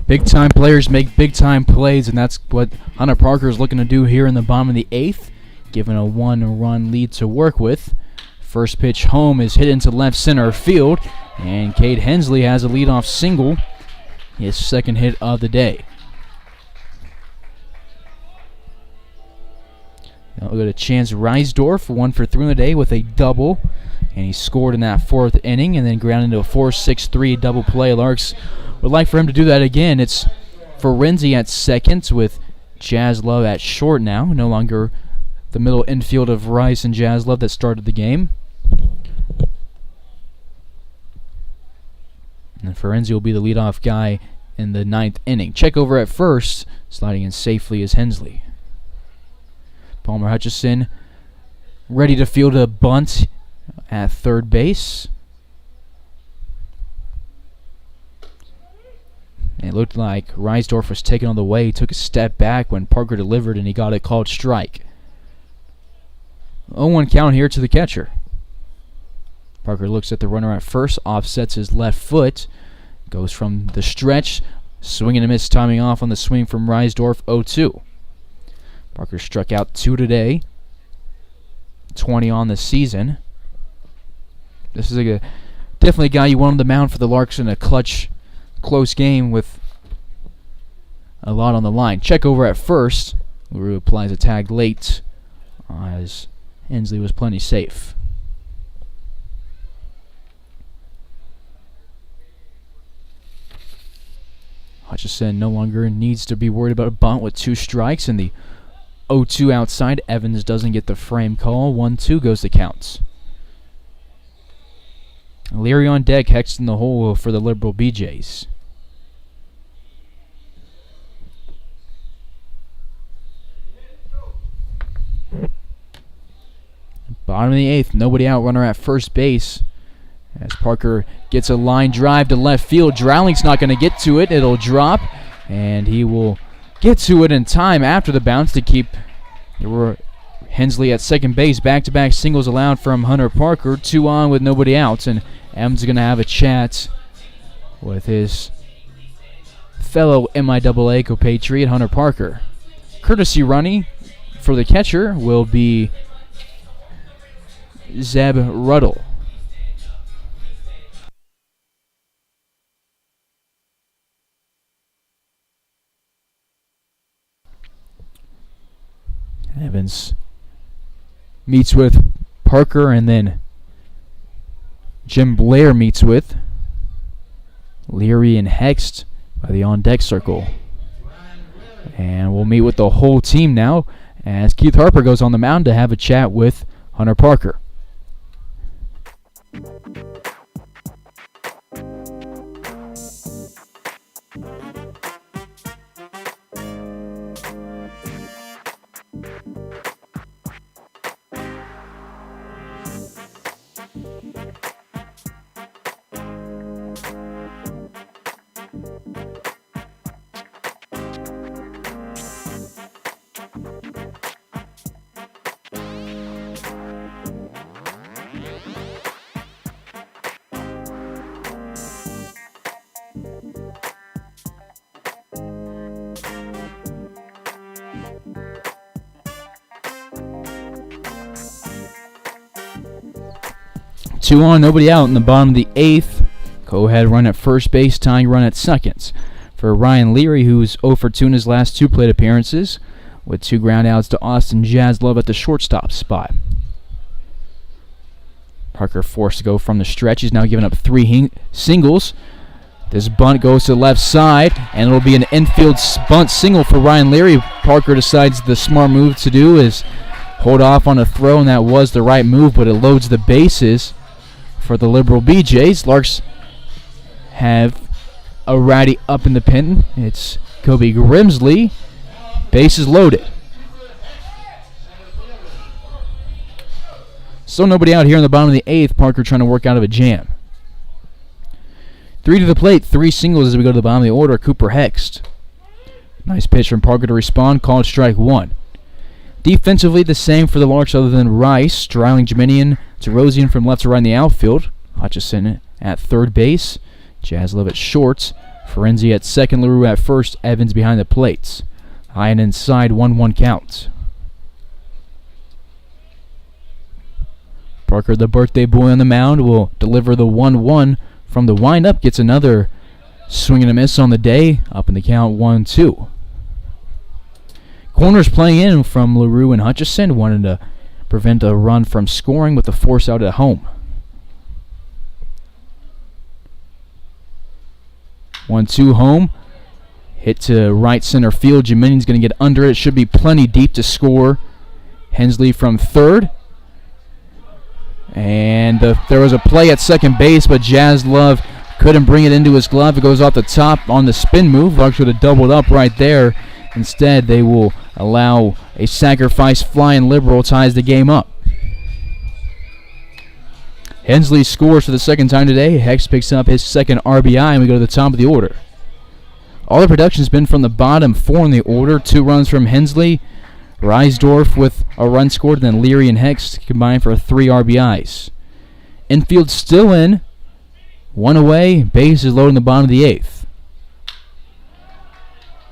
Big-time players make big-time plays, and that's what Hunter Parker is looking to do here in the bottom of the 8th, given a 1-run lead to work with. First pitch home is hit into left center field, and Cade Hensley has a leadoff single, his second hit of the day. Now we'll go to Chance Reisdorf, 1 for 3 on the day with a double, and he scored in that 4th inning and then grounded into a 4-6-3 double play. Larks would like for him to do that again. It's Ferenzi at second with Jaslove at short now. No longer the middle infield of Rice and Jaslove that started the game. And Ferenzi will be the leadoff guy in the 9th inning. Check over at first. Sliding in safely is Hensley. Palmer Hutchison ready to field a bunt at third base. And it looked like Reisdorf was taken on the way. He took a step back when Parker delivered, and he got a called strike. 0-1 count here to the catcher. Parker looks at the runner at first, offsets his left foot, goes from the stretch, swing and a miss, timing off on the swing from Reisdorf, 0-2. Parker struck out 2 today, 20 on the season. This is definitely a guy you want on the mound for the Larks in a clutch, close game with a lot on the line. Check over at first. LaRue applies a tag late as Hensley was plenty safe. Hutchison no longer needs to be worried about a bunt with 2 strikes, and the 0-2 outside. Evans doesn't get the frame call. 1-2 goes the counts. Leary on deck, Hexton the hole for the Liberal BJs. Bottom of the 8th, nobody out, runner at first base. As Parker gets a line drive to left field. Drowling's not going to get to it. It'll drop, and he will get to it in time after the bounce to keep Hensley at second base. Back-to-back singles allowed from Hunter Parker. 2 on with nobody out, and Evans is going to have a chat with his fellow MIAA compatriot Hunter Parker. Courtesy running for the catcher will be Zeb Ruddle. Evans meets with Parker, and then Jim Blair meets with Leary and Hext by the on-deck circle. And we'll meet with the whole team now as Keith Harper goes on the mound to have a chat with Hunter Parker. 2 on, nobody out in the bottom of the 8th. Go-ahead run at first base, tying run at second for Ryan Leary, who's 0 for 2 in his last 2 plate appearances, with 2 ground outs to Austin Jaslove at the shortstop spot. Parker forced to go from the stretch. He's now giving up 3 singles. This bunt goes to the left side, and it'll be an infield bunt single for Ryan Leary. Parker decides the smart move to do is hold off on a throw, and that was the right move, but it loads the bases for the Liberal BJs. Larks have a righty up in the pen. It's Kobe Grimsley. Bases loaded. Still nobody out here in the bottom of the 8th. Parker trying to work out of a jam. 3 to the plate, 3 singles as we go to the bottom of the order. Cooper Hext. Nice pitch from Parker to respond. Called strike 1. Defensively, the same for the Larks other than Rice. Dryling, Jeminian, DeRosian from left to right in the outfield. Hutchison at third base. Jaslove at short. Ferenzi at second. LaRue at first. Evans behind the plates. High and inside, 1-1 count. Parker, the birthday boy on the mound, will deliver the 1-1 from the windup. Gets another swing and a miss on the day. Up in the count, 1-2. Corners playing in from LaRue and Hutchison. Wanted to prevent a run from scoring with the force out at home. 1-2 home. Hit to right center field. Jeminian's going to get under it. Should be plenty deep to score. Hensley from third. And there was a play at second base, but Jaslove couldn't bring it into his glove. It goes off the top on the spin move. Larks would have doubled up right there. Instead, they will allow a sacrifice fly, and Liberal ties the game up. Hensley scores for the second time today. Hex picks up his second RBI, and we go to the top of the order. All the production has been from the bottom 4 in the order. 2 runs from Hensley. Reisdorf with a run scored, and then Leary and Hex combined for 3 RBIs. Infield still in. 1 away. Base is loaded in the bottom of the 8th.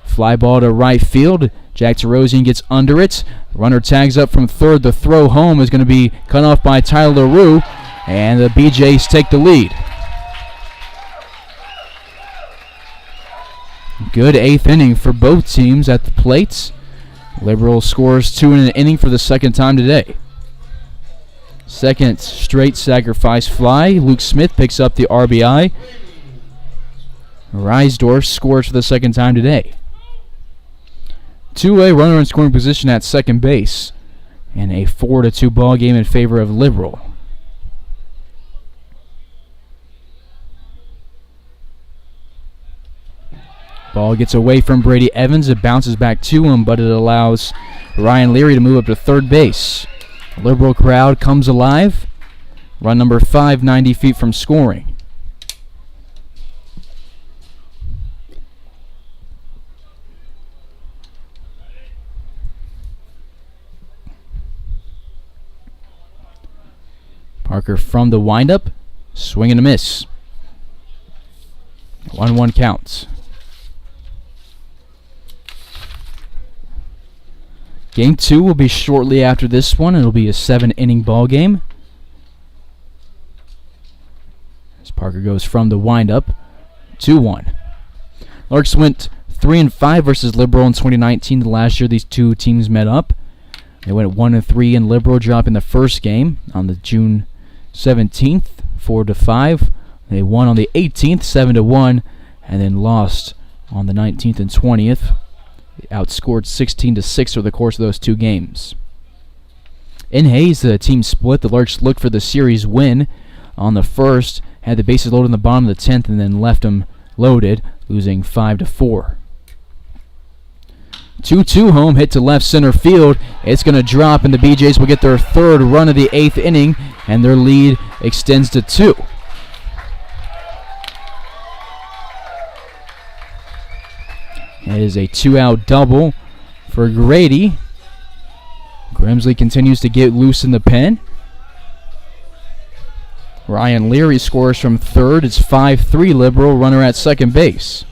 Fly ball to right field. Jack DeRosian gets under it. Runner tags up from third. The throw home is going to be cut off by Tyler LaRue, and the BJs take the lead. Good 8th inning for both teams at the plates. Liberal scores 2 in an inning for the second time today. Second straight sacrifice fly. Luke Smith picks up the RBI. Reisdorf scores for the second time today. 2-way runner in scoring position at second base, and a 4-2 ball game in favor of Liberal. Ball gets away from Brady Evans. It bounces back to him, but it allows Ryan Leary to move up to third base. Liberal crowd comes alive. Run number 5, 90 feet from scoring. Parker from the windup. Swing and a miss. 1-1 counts. Game 2 will be shortly after this one. It'll be a 7-inning ball game. As Parker goes from the windup. 2-1. Larks went 3-5 versus Liberal in 2019. The last year these two teams met up. They went 1-3 in Liberal, dropping the first game on the June 17th, 4-5. They won on the 18th, 7-1, and then lost on the 19th and 20th. They outscored 16-6 over the course of those two games. In Hayes, the team split. The Larks looked for the series win on the first, had the bases loaded in the bottom of the 10th, and then left them loaded, losing 5-4. 2-2 home hit to left center field. It's going to drop, and the BJs will get their third run of the 8th inning, and their lead extends to 2. It is a 2-out double for Grady. Grimsley continues to get loose in the pen. Ryan Leary scores from third. It's 5-3 Liberal, runner at second base.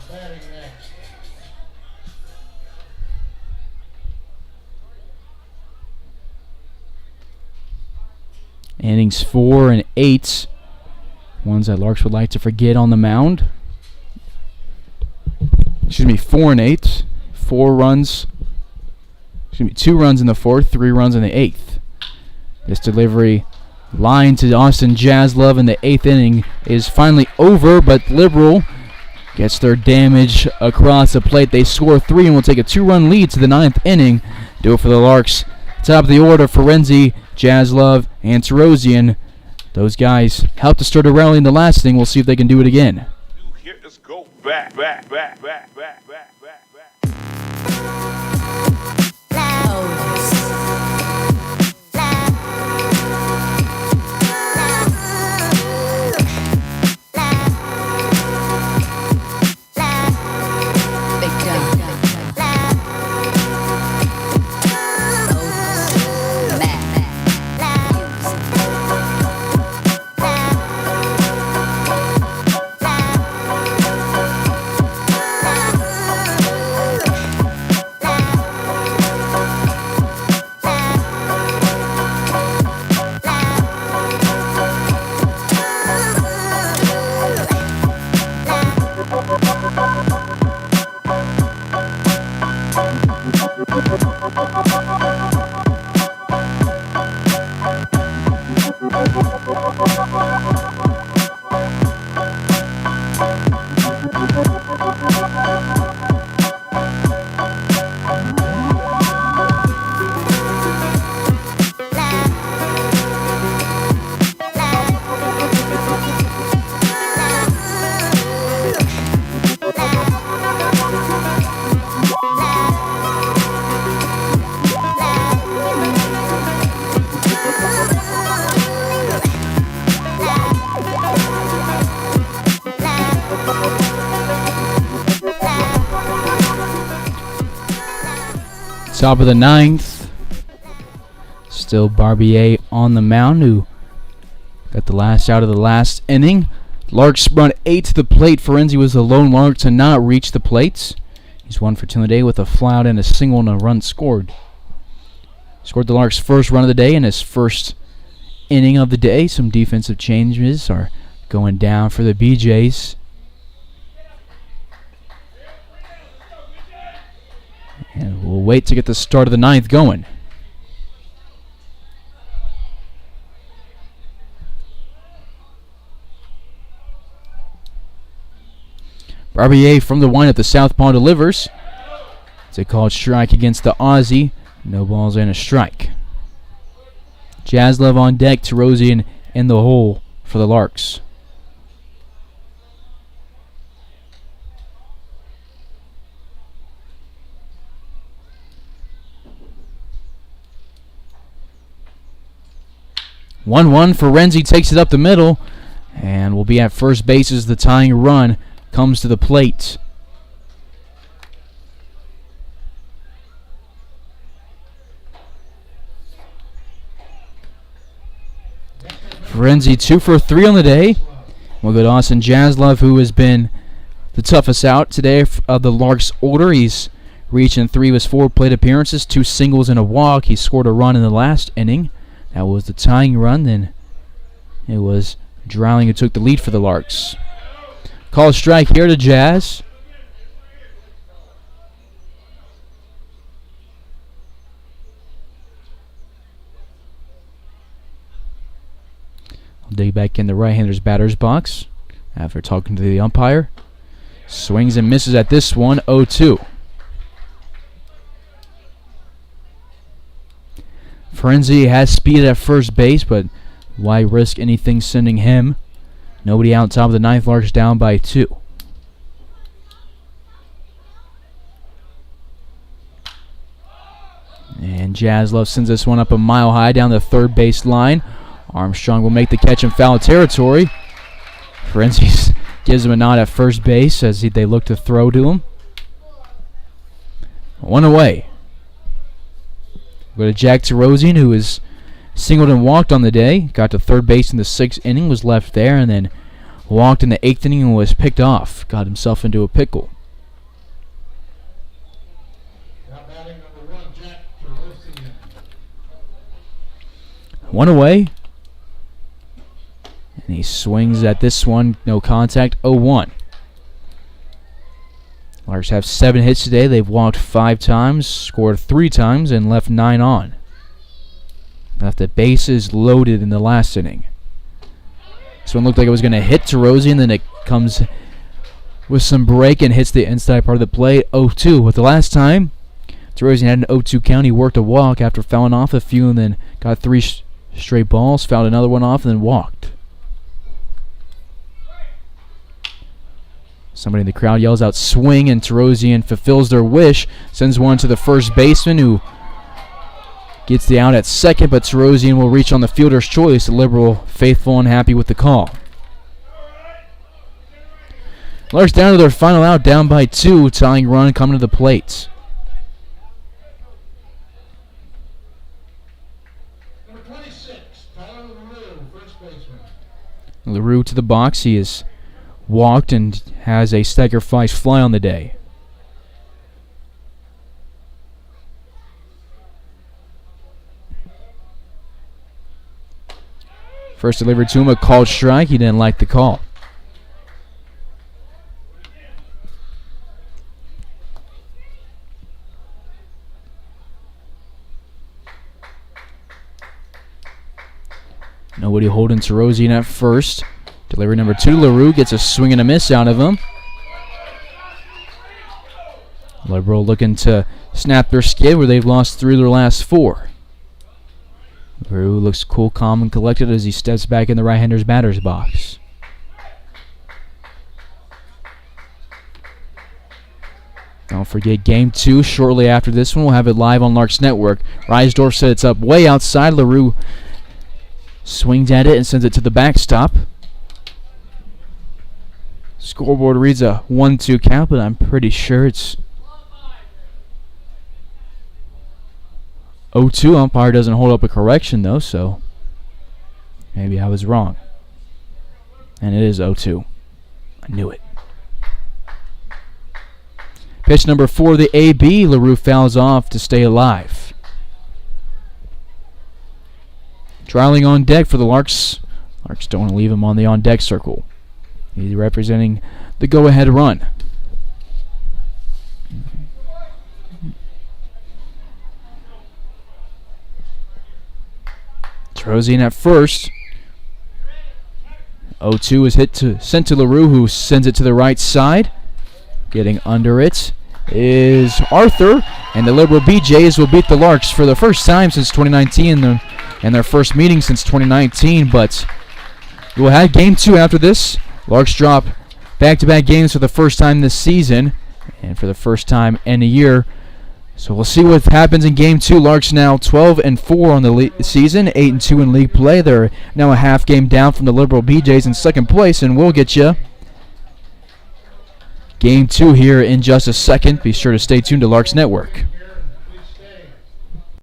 Innings 4 and 8. Ones that Larks would like to forget on the mound. 4 and 8. 4 runs. 2 runs in the 4th, 3 runs in the 8th. This delivery line to Austin Jaslove in the 8th inning is finally over, but Liberal gets their damage across the plate. They score 3 and will take a 2-run lead to the 9th inning. Do it for the Larks. Top of the order, Ferenzi, Jaslove, and Tarosian. Those guys helped to start a rally in the last inning. We'll see if they can do it again. Here is go back. Top of the 9th. Still Barbier on the mound, who got the last out of the last inning. Larks run 8 to the plate. Ferenzi was the lone Lark to not reach the plates. He's 1 for 2 on the day with a flyout and a single and a run scored. Scored the Larks' first run of the day in his first inning of the day. Some defensive changes are going down for the BJs. And we'll wait to get the start of the 9th going. Barbier from the windup, the southpaw delivers. It's a called strike against the Aussie. No balls and a strike. Jaslove on deck, Tarosian in the hole for the Larks. 1-1 for Renzi, takes it up the middle, and will be at first base as the tying run comes to the plate. Renzi 2 for 3 on the day. We'll go to Austin Jaslov, who has been the toughest out today of the Larks order. He's reaching 3 of his 4 plate appearances, 2 singles and a walk. He scored a run in the last inning. That was the tying run. Then it was Drouling who took the lead for the Larks. Call a strike here to Jazz. Dig back in the right-hander's batter's box after talking to the umpire. Swings and misses at this one, 0-2. Frenzy has speed at first base, but why risk anything sending him? Nobody out top of the ninth. Larks down by 2. And Jaslov sends this one up a mile high down the third base line. Armstrong will make the catch in foul territory. Frenzy gives him a nod at first base as they look to throw to him. 1 away. Go to Jack Terosian, who is singled and walked on the day. Got to third base in the 6th inning, was left there, and then walked in the 8th inning and was picked off. Got himself into a pickle. Now batting number 1, Jack Terosian. 1 away. And he swings at this one, no contact, 0-1. Larks have 7 hits today. They've walked 5 times, scored 3 times, and left 9 on. Left the bases loaded in the last inning. This one looked like it was going to hit Terosian, then it comes with some break and hits the inside part of the plate, 0-2. But the last time, Terosian had an 0-2 count. He worked a walk after fouling off a few and then got 3 straight balls, fouled another one off, and then walked. Somebody in the crowd yells out swing, and Terosian fulfills their wish, sends one to the first baseman who gets the out at second, but Terosian will reach on the fielder's choice. The Liberal faithful and happy with the call. Larks down to their final out, down by 2, tying run coming to the plate. Number 26, Tyler LaRue, first baseman. LaRue to the box. He is walked and has a sacrifice fly on the day. First delivered to him, a called strike. He didn't like the call. Nobody holding Terosian at first. Delivery number 2, LaRue gets a swing and a miss out of him. Liberal looking to snap their skid where they've lost 3 of their last 4. LaRue looks cool, calm, and collected as he steps back in the right-hander's batter's box. Don't forget Game 2 shortly after this one. We'll have it live on Larks Network. Reisdorf sets up way outside. LaRue swings at it and sends it to the backstop. Scoreboard reads a 1-2 count, but I'm pretty sure it's 0-2. Umpire doesn't hold up a correction, though, so maybe I was wrong. And it is 0-2. I knew it. Pitch number 4, the AB. LaRue fouls off to stay alive. Drouling on deck for the Larks. Larks don't want to leave him on the on-deck circle. He's representing the go-ahead run. Terosian at first. 0-2 is sent to LaRue, who sends it to the right side. Getting under it is Arthur, and the Liberal BJs will beat the Larks for the first time since 2019 and their first meeting since 2019. But we'll have Game 2 after this. Larks drop back-to-back games for the first time this season, and for the first time in a year So we'll see what happens in Game 2. Larks now 12-4 on the season, 8-2 in league play. They're now a half game down from the Liberal BJs in second place, and we'll get you Game 2 here in just a second. Be sure to stay tuned to Larks Network.